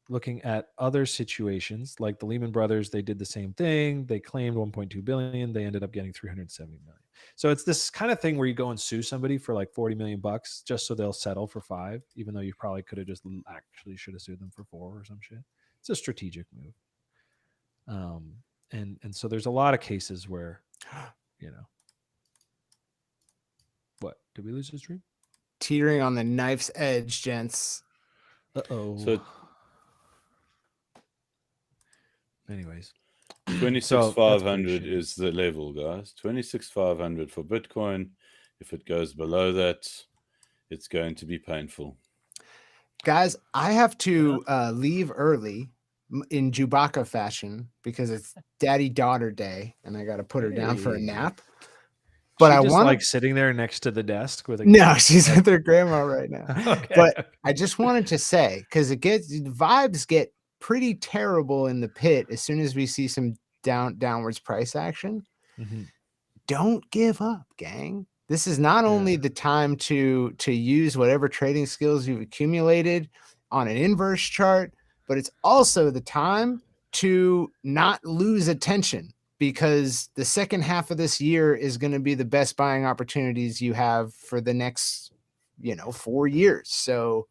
Looking at other situations like the Lehman Brothers, they did the same thing. They claimed 1.2 billion. They ended up getting 370 million. So it's this kind of thing where you go and sue somebody for like 40 million bucks just so they'll settle for 5, even though you probably could have just actually should have sued them for 4 or some shit. It's a strategic move. And so there's a lot of cases where, you know, what, did we lose the stream? Teetering on the knife's edge, gents. Uh-oh. So anyways, 26,500 is the level, guys. 26,500 for Bitcoin. If it goes below that, it's going to be painful. Guys, I have to leave early in Jew.bacca fashion because it's daddy-daughter day, and I got to put her down for a nap. But I want like sitting there next to the desk with a no, she's with her grandma right now. Okay. But I just wanted to say, because the vibes get pretty terrible in the pit as soon as we see some downwards price action. Mm-hmm. Don't give up, gang. This is not only the time to use whatever trading skills you've accumulated on an inverse chart, but it's also the time to not lose attention, because the second half of this year is going to be the best buying opportunities you have for the next, 4 years. So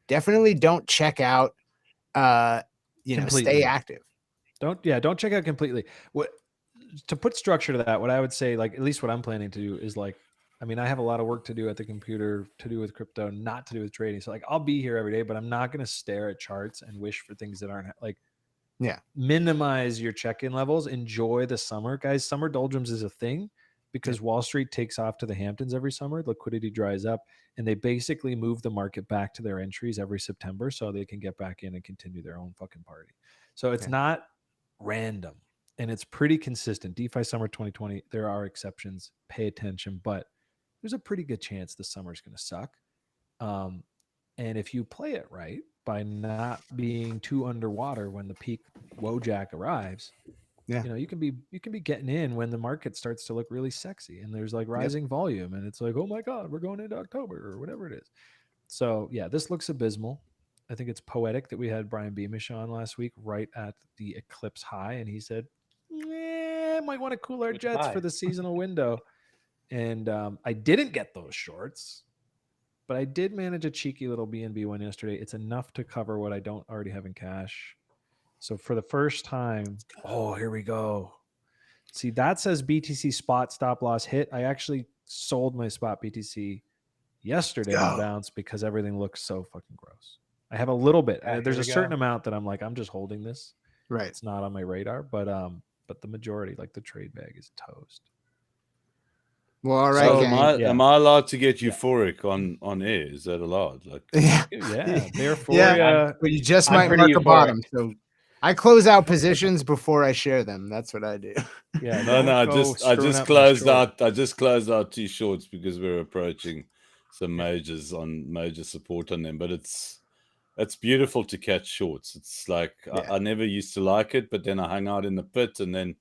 definitely don't check out. Stay active. Don't check out completely. What to put structure to that? What I would say, like at least what I'm planning to do is like, I mean, I have a lot of work to do at the computer to do with crypto, not to do with trading. So like, I'll be here every day, but I'm not going to stare at charts and wish for things that aren't like. Yeah. Minimize your check-in levels. Enjoy the summer, guys. Summer doldrums is a thing because Wall Street takes off to the Hamptons every summer. Liquidity dries up, and they basically move the market back to their entries every September so they can get back in and continue their own fucking party. So it's not random, and it's pretty consistent. DeFi Summer 2020, there are exceptions. Pay attention, but there's a pretty good chance the summer's going to suck. And if you play it right by not being too underwater when the peak Wojak arrives, you can be getting in when the market starts to look really sexy and there's like rising volume and it's like, oh my God, we're going into October or whatever it is. So yeah, this looks abysmal. I think it's poetic that we had Brian Beamish on last week right at the eclipse high, and he said, might want to cool our jets for the seasonal window. And I didn't get those shorts, but I did manage a cheeky little BNB one yesterday. It's enough to cover what I don't already have in cash. So for the first time, here we go. See, that says BTC spot stop loss hit. I actually sold my spot BTC yesterday on bounce because everything looks so fucking gross. I have a little bit. There's a certain amount that I'm like, I'm just holding this. Right. It's not on my radar, but the majority, like the trade bag, is toast. Well, all right. So am I allowed to get euphoric on air? Is that allowed? Like, therefore, but you just might mark a bottom. So I close out positions before I share them. That's what I do. Yeah. I just closed out. I just closed out 2 shorts because we're approaching some major support on them. But it's beautiful to catch shorts. It's like I never used to like it, but then I hung out in the pit and then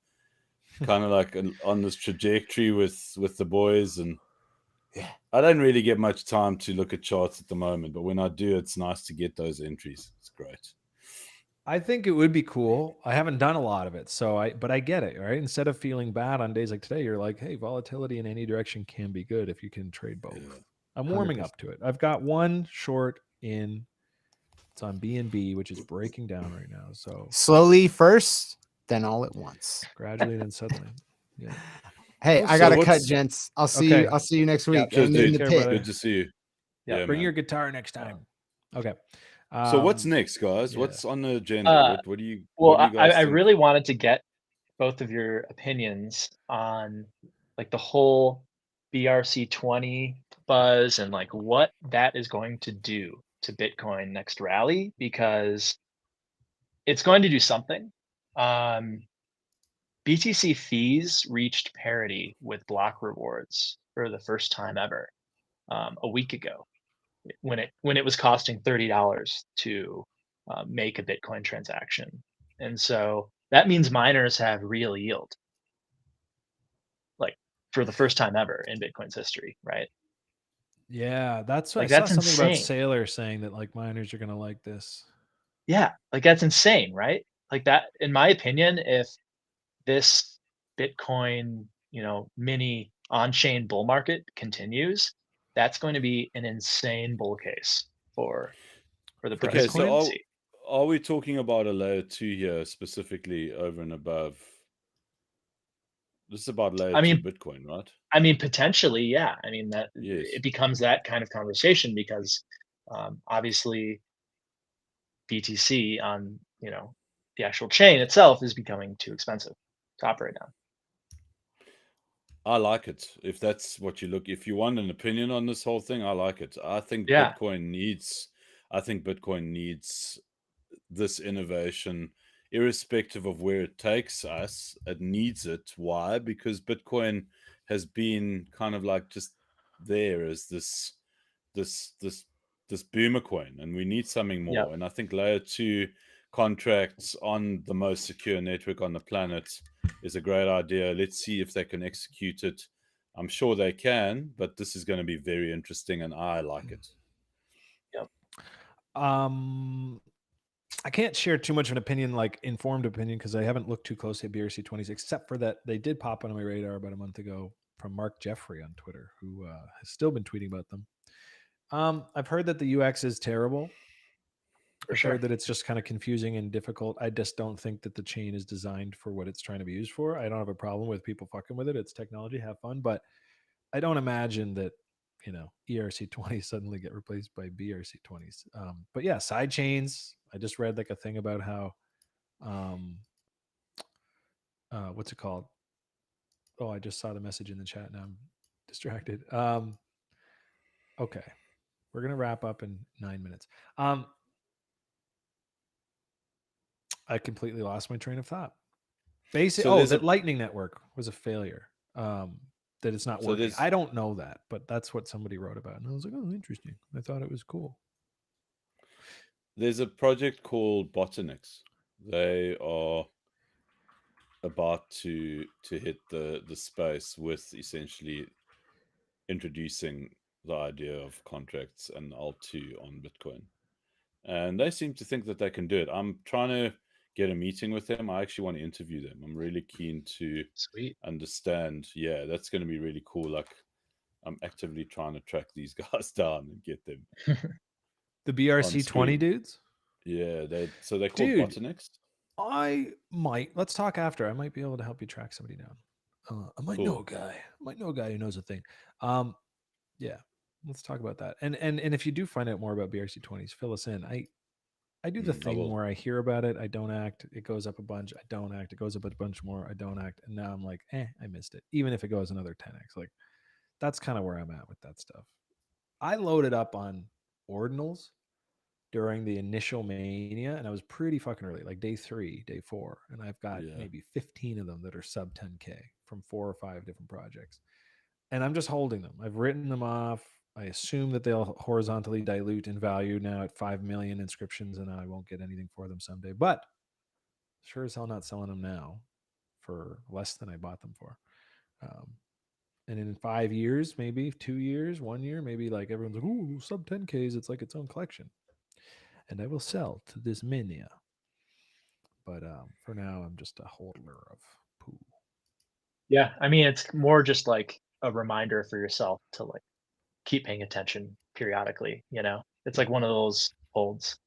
kind of like on this trajectory with the boys, and I don't really get much time to look at charts at the moment, but when I do, it's nice to get those entries. It's great. I think it would be cool. I haven't done a lot of it, but I get it, right? Instead of feeling bad on days like today, you're like, hey, volatility in any direction can be good if you can trade both. Yeah, I'm warming 100%. Up to it. I've got one short in. It's on BNB, which is breaking down right now. So slowly first, then all at once. Gradually, then suddenly. Yeah. Hey, I gotta cut, gents. I'll see you. I'll see you next week. Yeah, in the pit. Good to see you. Yeah, bring your guitar next time. Okay. So what's next, guys? What's on the agenda? What do you? Well, what do you guys I really wanted to get both of your opinions on like the whole BRC-20 buzz and like what that is going to do to Bitcoin next rally, because it's going to do something. BTC fees reached parity with block rewards for the first time ever a week ago, when it was costing $30 to make a Bitcoin transaction. And so that means miners have real yield, like for the first time ever in Bitcoin's history, right? Yeah, that's what I saw something insane. About Sailor saying that like miners are going to like this. Yeah, like that's insane, right? Like that, in my opinion, if this Bitcoin, mini on-chain bull market continues, that's going to be an insane bull case for the price. Okay, so are we talking about a layer 2 here specifically over and above? This is about layer 2 Bitcoin, right? I mean, potentially, yeah. I mean, that it becomes that kind of conversation because obviously BTC on, the actual chain itself is becoming too expensive to operate on. I like it. If that's what if you want an opinion on this whole thing, I like it. I think Bitcoin needs this innovation, irrespective of where it takes us. It needs it. Why? Because Bitcoin has been kind of like just there as this boomer coin, and we need something more. Yep. And I think layer 2 contracts on the most secure network on the planet is a great idea. Let's see if they can execute it. I'm sure they can, but this is going to be very interesting, and I like it. Yep. I can't share too much of an opinion, like informed opinion, because I haven't looked too closely at BRC-20, except for that they did pop on my radar about a month ago from Mark Jeffrey on Twitter, who has still been tweeting about them. I've heard that the UX is terrible. I've heard that it's just kind of confusing and difficult. I just don't think that the chain is designed for what it's trying to be used for. I don't have a problem with people fucking with it. It's technology, have fun, but I don't imagine that, ERC-20 suddenly get replaced by BRC-20s. But yeah, side chains. I just read like a thing about how, what's it called? Oh, I just saw the message in the chat. Now I'm distracted. Okay, we're gonna wrap up in 9 minutes. I completely lost my train of thought. Basically, that Lightning Network was a failure. That it's not working. I don't know that, but that's what somebody wrote about, and I was like, oh, interesting. I thought it was cool. There's a project called Botanix. They are about to hit the space with essentially introducing the idea of contracts and L2 on Bitcoin. And they seem to think that they can do it. I'm trying to get a meeting with them. I actually want to interview them. I'm really keen to understand. Yeah, that's going to be really cool. Like, I'm actively trying to track these guys down and get them. The BRC-20 dudes? Yeah, they're called Botanix. Let's talk after. I might be able to help you track somebody down. I might know a guy. Who knows a thing. Yeah, let's talk about that. And if you do find out more about BRC-20s, fill us in. I do the thing where I hear about it, I don't act. It goes up a bunch, I don't act. It goes up a bunch more, I don't act. And now I'm like, I missed it. Even if it goes another 10x, like that's kind of where I'm at with that stuff. I loaded up on ordinals during the initial mania, and I was pretty fucking early, like day 3, day 4, and I've got maybe 15 of them that are sub 10k from 4 or 5 different projects, and I'm just holding them. I've written them off. I assume that they'll horizontally dilute in value now at 5 million inscriptions, and I won't get anything for them someday, but sure as hell not selling them now for less than I bought them for. And in 5 years, maybe 2 years, 1 year, maybe like everyone's like, ooh, sub 10Ks, it's like its own collection. And I will sell to this mania. But for now, I'm just a holder of poo. Yeah, I mean, it's more just like a reminder for yourself to like keep paying attention periodically. It's like one of those holds.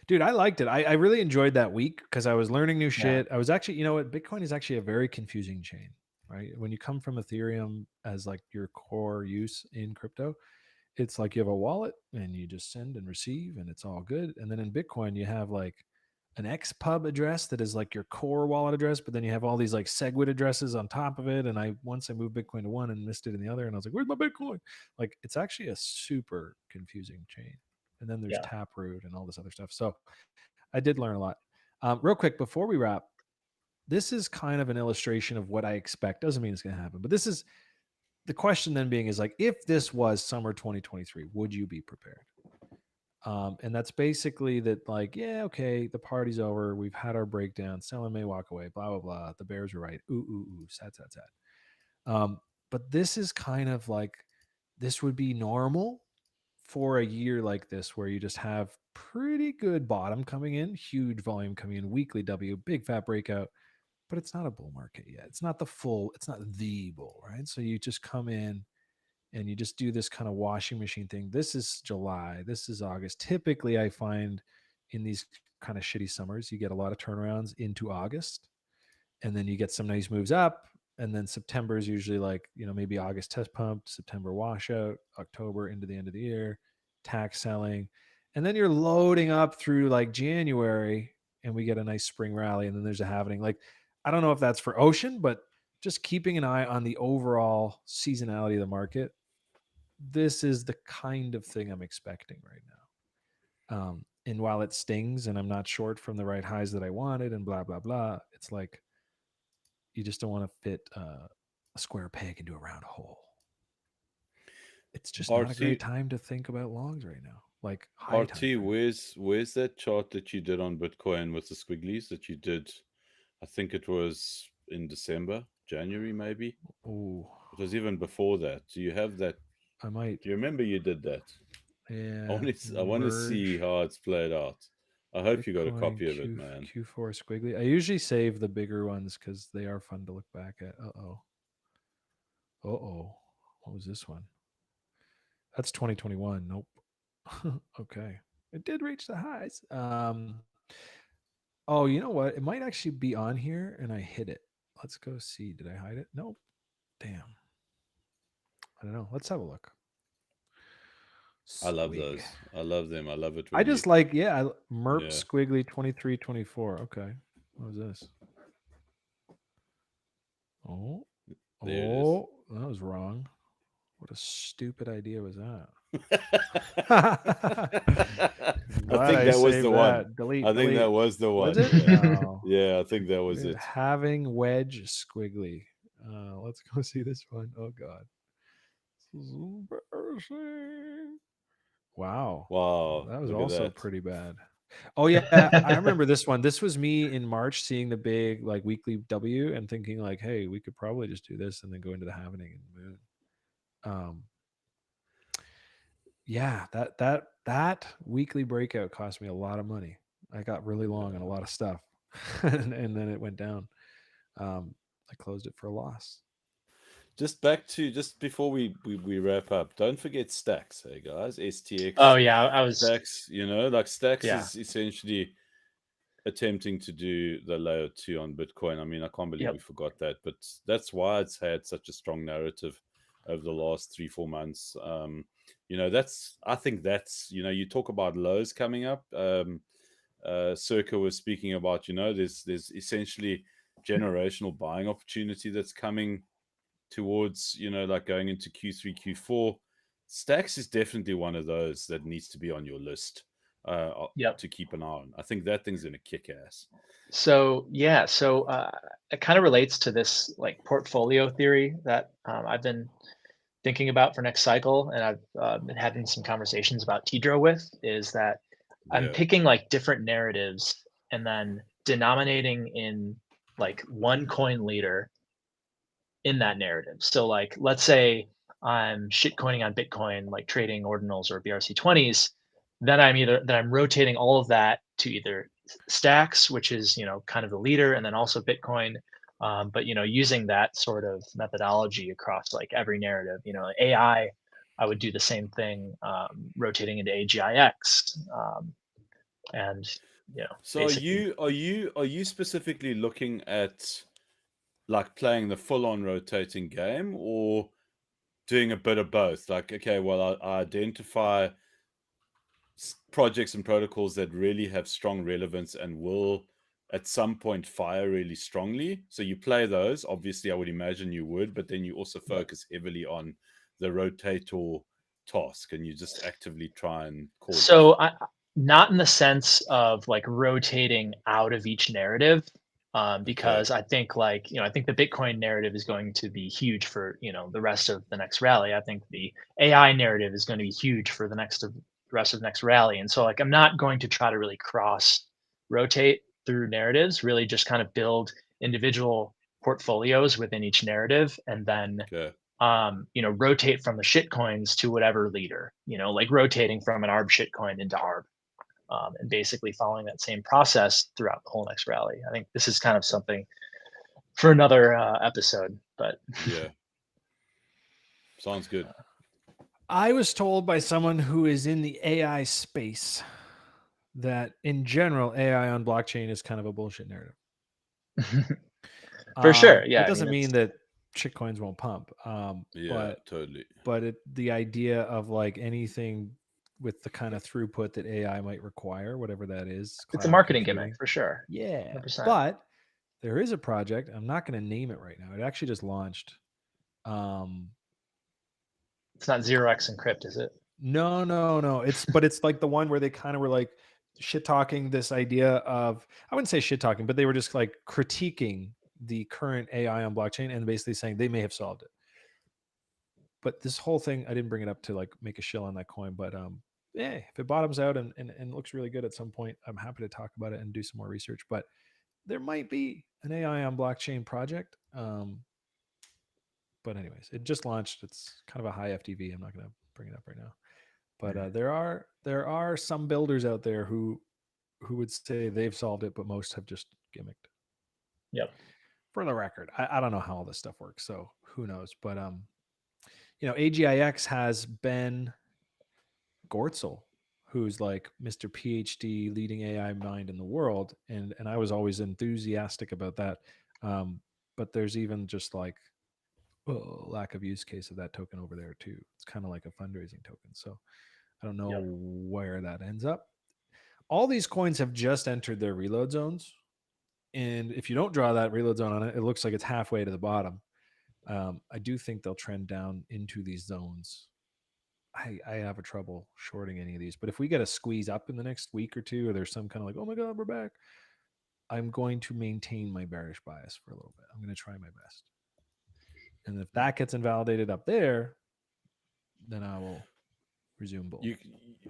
Dude, I liked it. I really enjoyed that week because I was learning new shit. I was actually, Bitcoin is actually a very confusing chain, right? When you come from Ethereum as like your core use in crypto, it's like you have a wallet and you just send and receive and it's all good. And then in Bitcoin, you have like an XPub address that is like your core wallet address, but then you have all these like SegWit addresses on top of it. And once I moved Bitcoin to one and missed it in the other, and I was like, where's my Bitcoin? Like, it's actually a super confusing chain. And then there's Taproot and all this other stuff. So I did learn a lot. Real quick, before we wrap, this is kind of an illustration of what I expect. Doesn't mean it's going to happen, but this is the question then being is like, if this was summer 2023, would you be prepared? And that's basically that, like, yeah, okay, the party's over. We've had our breakdown. Sellers may walk away, blah, blah, blah. The bears are right. Ooh, sad. But this is kind of like, this would be normal for a year like this, where you just have pretty good bottom coming in, huge volume coming in, weekly W, big fat breakout, but it's not a bull market yet. It's not the bull, right? So you just come in and you just do this kind of washing machine thing. This is July, this is August. Typically, I find in these kind of shitty summers, you get a lot of turnarounds into August, and then you get some nice moves up. And then September is usually like, maybe August test pump, September washout, October into the end of the year, tax selling. And then you're loading up through like January and we get a nice spring rally. And then there's a halvening. Like, I don't know if that's for Ocean, but just keeping an eye on the overall seasonality of the market. This is the kind of thing I'm expecting right now. And while it stings and I'm not short from the right highs that I wanted and blah, blah, blah, it's like, you just don't want to fit a square peg into a round hole. It's just not a great time to think about longs right now. Like high time. Where's that chart that you did on Bitcoin with the squigglies that you did? I think it was in December, January, maybe. Oh, it was even before that. Do you have that? I might. Do you remember you did that? Yeah. I want to see how it's played out. I hope Bitcoin, you got a copy of it, man. Q4 squiggly. I usually save the bigger ones because they are fun to look back at. What was this one? That's 2021. Nope. Okay. It did reach the highs. Oh, you know what? It might actually be on here, and I hid it. Let's go see. Did I hide it? Nope. Damn. I don't know. Let's have a look. I love those. I love them. I love it. I just like, Merp Squiggly 2324. Okay. What was this? Oh, there it is. That was wrong. What a stupid idea was that? I think that was the one. Delete. I think that was the one. Was it? No. Yeah, I think that was it. Having wedge squiggly. Let's go see this one. Oh God. This is embarrassing. Wow. That was also pretty bad. Oh yeah, I remember this one. This was me in March seeing the big like weekly W and thinking like, hey, we could probably just do this and then go into the halvening and moon. Yeah, that weekly breakout cost me a lot of money. I got really long on a lot of stuff, and then it went down. I closed it for a loss. Just before we wrap up, don't forget Stacks, hey guys, STX. Oh yeah, I was Stacks. Like Stacks is essentially attempting to do the layer 2 on Bitcoin. I mean, I can't believe we forgot that, but that's why it's had such a strong narrative over the last 3-4 months. I think that's, you talk about lows coming up. Circa was speaking about, there's essentially generational buying opportunity that's coming towards, like going into Q3, Q4. Stacks is definitely one of those that needs to be on your list to keep an eye on. I think that thing's gonna kick ass. So it kind of relates to this like portfolio theory that I've been thinking about for next cycle, and I've been having some conversations about Hxro with, is that I'm picking like different narratives and then denominating in like one coin leader in that narrative. So like, let's say I'm shitcoining on Bitcoin, like trading ordinals or BRC-20s, then I'm rotating all of that to either Stacks, which is, kind of the leader, and then also Bitcoin. But, using that sort of methodology across like every narrative, AI, I would do the same thing, rotating into AGIX. And, So are you specifically looking at like playing the full-on rotating game, or doing a bit of both? Like, okay, well, I identify projects and protocols that really have strong relevance and will at some point fire really strongly. So you play those. Obviously, I would imagine you would, but then you also focus heavily on the rotator task, and you just actively try and call it. So not in the sense of like rotating out of each narrative, because I think I think the Bitcoin narrative is going to be huge for, the rest of the next rally. I think the AI narrative is going to be huge for the rest of the next rally. And so like, I'm not going to try to really cross rotate through narratives, really just kind of build individual portfolios within each narrative, and then rotate from the shit coins to whatever leader, like rotating from an ARB shitcoin into ARB, and basically following that same process throughout the whole next rally. I think this is kind of something for another episode, but yeah, sounds good. I was told by someone who is in the AI space that in general, AI on blockchain is kind of a bullshit narrative. For sure. Yeah. It doesn't mean that shitcoins won't pump. Totally. But the idea of like anything with the kind of throughput that AI might require, whatever that is, it's a marketing gimmick for sure. Yeah. 100%. But there is a project. I'm not going to name it right now. It actually just launched. It's not 0x Encrypt, is it? No. It's like the one where they kind of were like shit talking this idea of, I wouldn't say shit talking, but they were just like critiquing the current AI on blockchain and basically saying they may have solved it. But this whole thing, I didn't bring it up to like make a shill on that coin, but if it bottoms out and looks really good at some point, I'm happy to talk about it and do some more research. But there might be an AI on blockchain project. But anyways, it just launched. It's kind of a high FTV. I'm not going to bring it up right now. But there are some builders out there who would say they've solved it, but most have just gimmicked. Yep. For the record, I don't know how all this stuff works, so who knows? But AGIX has Ben Gortzel, who's like Mr. PhD leading AI mind in the world. And I was always enthusiastic about that. But there's even just like lack of use case of that token over there too. It's kind of like a fundraising token. So I don't know where that ends up. All these coins have just entered their reload zones. And if you don't draw that reload zone on it, it looks like it's halfway to the bottom. I do think they'll trend down into these zones. I have a trouble shorting any of these, but if we get a squeeze up in the next week or two, or there's some kind of like, oh my God, we're back, I'm going to maintain my bearish bias for a little bit. I'm going to try my best. And if that gets invalidated up there, then I will resume bull.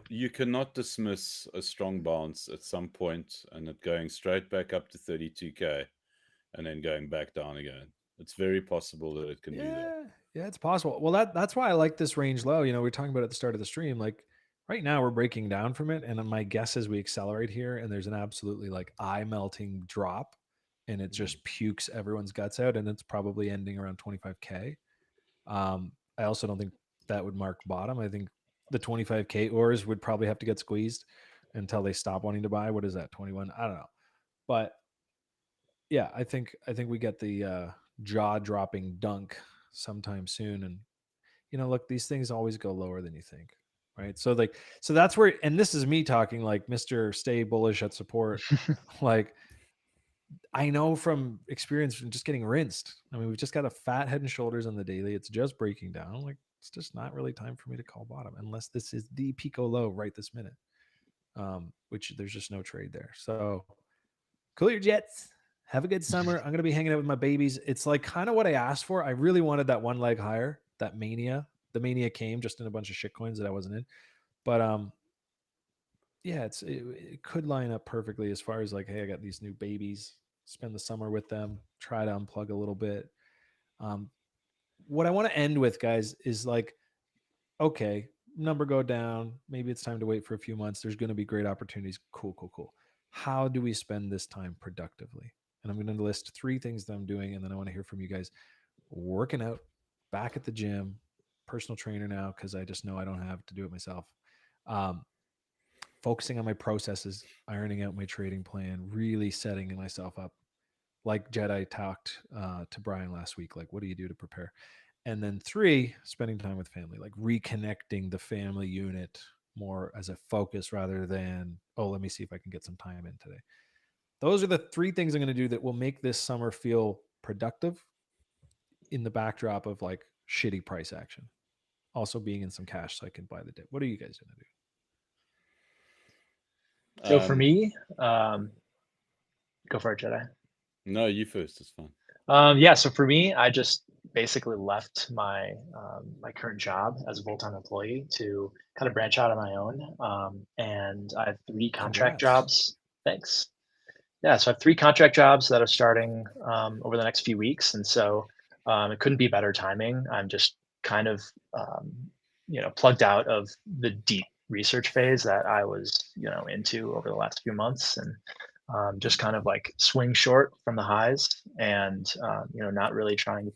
You cannot dismiss a strong bounce at some point and it going straight back up to 32K and then going back down again. It's very possible that it can do that. Yeah, it's possible. Well, that's why I like this range low. You know, we were talking about at the start of the stream, like right now we're breaking down from it. And my guess is we accelerate here and there's an absolutely like eye melting drop and it just pukes everyone's guts out. And it's probably ending around 25K. I also don't think that would mark bottom. I think the 25K ors would probably have to get squeezed until they stop wanting to buy. What is that? 21? I don't know. But yeah, I think we get the jaw-dropping dunk sometime soon. And you know, look, these things always go lower than you think, right? So that's where, and this is me talking like Mr. Stay bullish at support. Like I know from experience from just getting rinsed. I mean, we've just got a fat head and shoulders on the daily. It's just breaking down. Like it's just not really time for me to call bottom unless this is the Pico low right this minute, which there's just no trade there. So cool your jets. Have a good summer. I'm going to be hanging out with my babies. It's like kind of what I asked for. I really wanted that one leg higher, that mania. The mania came just in a bunch of shit coins that I wasn't in. But yeah, it could line up perfectly as far as like, hey, I got these new babies, spend the summer with them, try to unplug a little bit. What I want to end with, guys, is like, okay, number go down. Maybe it's time to wait for a few months. There's going to be great opportunities. Cool. How do we spend this time productively? And I'm going to list 3 things that I'm doing. And then I want to hear from you guys. Working out, back at the gym, personal trainer now, because I just know I don't have to do it myself. Focusing on my processes, ironing out my trading plan, really setting myself up. Like Jedi talked to Brian last week, like, what do you do to prepare? And then 3, spending time with family, like reconnecting the family unit more as a focus rather than, oh, let me see if I can get some time in today. Those are the 3 things I'm going to do that will make this summer feel productive in the backdrop of like shitty price action. Also being in some cash so I can buy the dip. What are you guys going to do? So for me, go for it, Jedi. No, you first. It's fine. Yeah. So for me, I just basically left my my current job as a full-time employee to kind of branch out on my own. And I have 3 contract jobs. Thanks. Yeah. So I have 3 contract jobs that are starting over the next few weeks, and so it couldn't be better timing. I'm just kind of plugged out of the deep research phase that I was into over the last few months, and just kind of like swing short from the highs, and not really trying to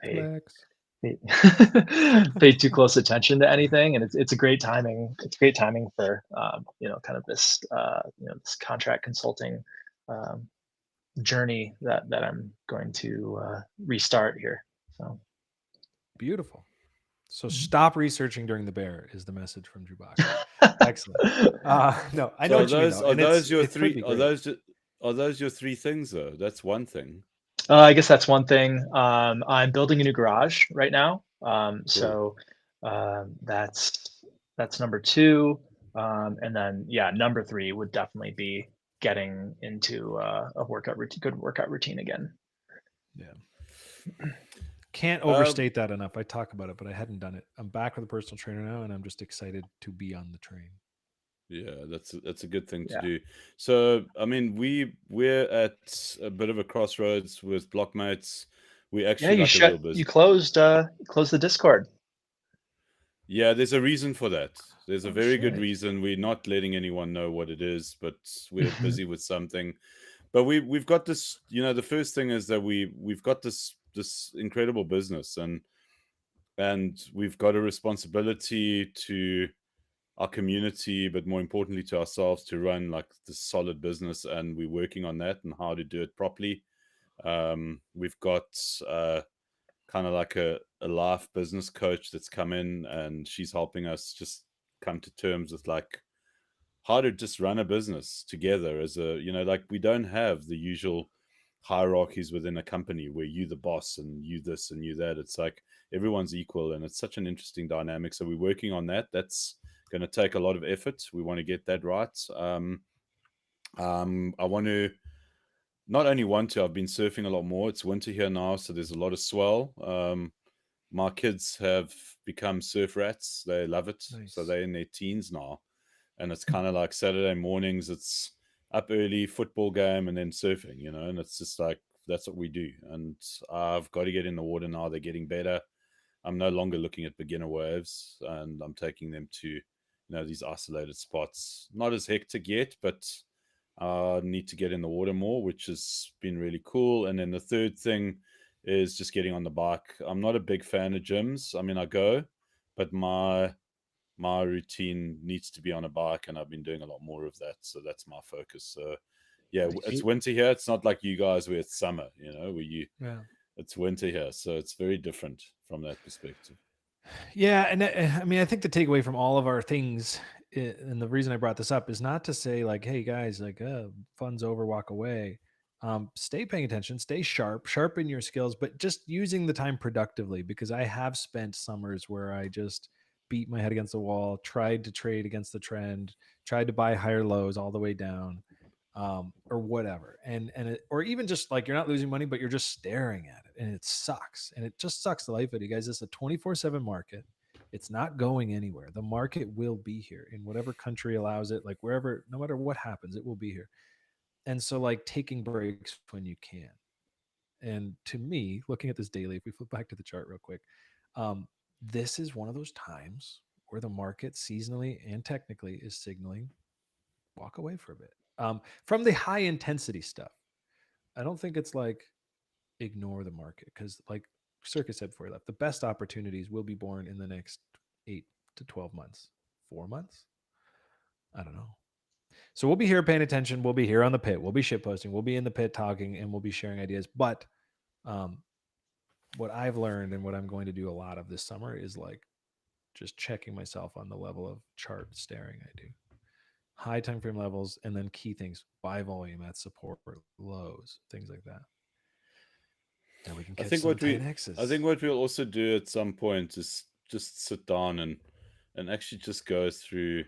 pay too close attention to anything. And it's a great timing. It's great timing for kind of this this contract consulting journey that I'm going to restart here. So beautiful. So stop researching during the bear is the message from Jew.bacca. Excellent. No, I know what you mean. Are those your 3? Are those your 3 things though? That's one thing. I guess that's one thing. I'm building a new garage right now. Cool. So that's number 2. And then number 3 would definitely be getting into a good workout routine again. Yeah. Can't overstate that enough. I talk about it, but I hadn't done it. I'm back with a personal trainer now, and I'm just excited to be on the train. Yeah, that's a good thing to do. So, I mean, we're at a bit of a crossroads with blockmates. We actually you closed the Discord. Yeah, there's a reason for that. There's a very good reason. We're not letting anyone know what it is, but we're busy with something. But we've got this. The first thing is that we've got this incredible business, and we've got a responsibility to our community, but more importantly to ourselves, to run like this solid business, and we're working on that and how to do it properly. We've got kind of like a life business coach that's come in, and she's helping us just come to terms with like how to just run a business together as a, like we don't have the usual hierarchies within a company where you the boss and you this and you that. It's like everyone's equal, and it's such an interesting dynamic. So we're working on that. That's going to take a lot of effort. We want to get that right. I want to not only I've been surfing a lot more. It's winter here now, so there's a lot of swell. My kids have become surf rats. They love it. Nice. So they're in their teens now, and it's kind of like Saturday mornings. It's up early, football game, and then surfing, and it's just like, that's what we do. And I've got to get in the water now. They're getting better. I'm no longer looking at beginner waves, and I'm taking them to, these isolated spots. Not as hectic yet, but need to get in the water more, which has been really cool. And then the third thing is just getting on the bike. I'm not a big fan of gyms. I mean, I go, but my routine needs to be on a bike, and I've been doing a lot more of that. So that's my focus. So yeah, it's winter here. It's not like you guys where it's summer, it's winter here. So it's very different from that perspective. Yeah. And I mean, I think the takeaway from all of our things, and the reason I brought this up is not to say like, hey guys, like fun's over, walk away. Stay paying attention, stay sharpen your skills, but just using the time productively, because I have spent summers where I just beat my head against the wall, tried to trade against the trend, tried to buy higher lows all the way down, or whatever. Or even just like, you're not losing money, but you're just staring at it, and it sucks. And it just sucks the life out of you guys. It's a 24/7 market. It's not going anywhere. The market will be here in whatever country allows it, like wherever, no matter what happens, it will be here. And so like taking breaks when you can. And to me, looking at this daily, if we flip back to the chart real quick, this is one of those times where the market seasonally and technically is signaling walk away for a bit from the high intensity stuff. I don't think it's like ignore the market, because like Circa said before he left, the best opportunities will be born in the next 8 to 12 months. 4 months? I don't know. So we'll be here paying attention. We'll be here on the pit. We'll be shit posting. We'll be in the pit talking, and we'll be sharing ideas. But what I've learned and what I'm going to do a lot of this summer is like just checking myself on the level of chart staring I do. High time frame levels, and then key things, buy volume at support, lows, things like that. And we can catch some 10Xs. I think what we'll also do at some point is just sit down and actually just go through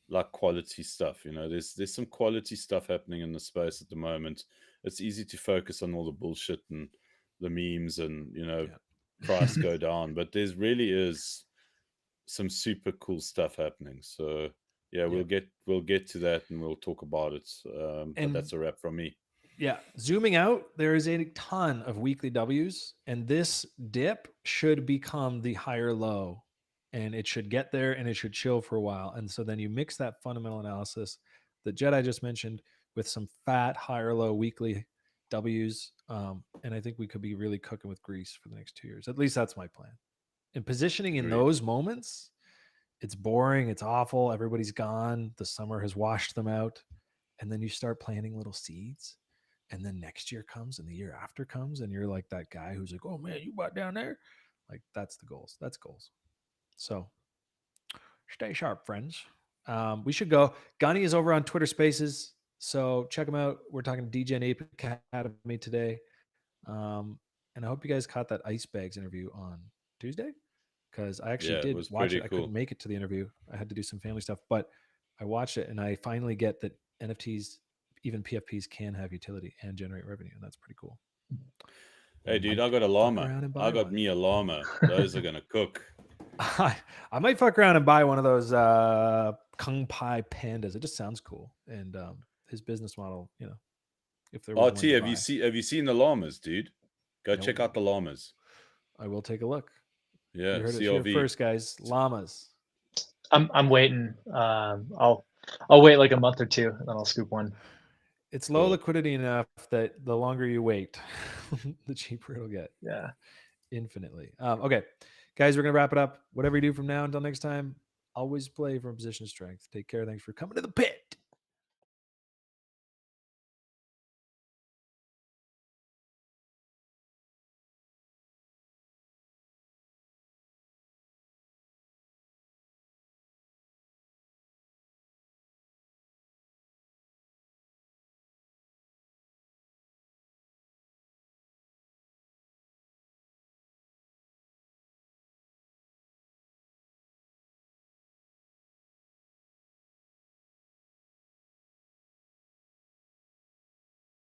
like quality stuff. There's some quality stuff happening in the space at the moment. It's easy to focus on all the bullshit and the memes and price go down, but there's really is some super cool stuff happening. So yeah, we'll get to that, and we'll talk about it. But that's a wrap from me. Yeah, zooming out, there is a ton of weekly W's, and this dip should become the higher low, and it should get there, and it should chill for a while. And so then you mix that fundamental analysis that Jedi just mentioned with some fat higher low weekly W's, and I think we could be really cooking with grease for the next 2 years. At least that's my plan. And positioning in those moments, it's boring, it's awful, everybody's gone, the summer has washed them out, and then you start planting little seeds. And then next year comes, and the year after comes, and you're like that guy who's like, oh man, you bought down there. Like that's the goals. That's goals. So stay sharp, friends. We should go. Gunny is over on Twitter Spaces, so check him out. We're talking DJ and Ape Academy today. And I hope you guys caught that Ice Bags interview on Tuesday, because I actually did watch it. Cool. I couldn't make it to the interview. I had to do some family stuff, but I watched it, and I finally get that NFTs, even PFPs, can have utility and generate revenue, and that's pretty cool. Hey, dude, I got a llama. I got me a llama. Those are gonna cook. I might fuck around and buy one of those Kung Pai pandas. It just sounds cool, and his business model, if there was RT, have you seen the llamas, dude? Go check out the llamas. I will take a look. Yeah, you heard it here first, guys. Llamas. I'm waiting. I'll wait like a month or two, and then I'll scoop one. It's low liquidity enough that the longer you wait, the cheaper it'll get. Yeah, infinitely. Okay, guys, we're gonna wrap it up. Whatever you do from now until next time, Always play from position of strength. Take care. Thanks for coming to the pit.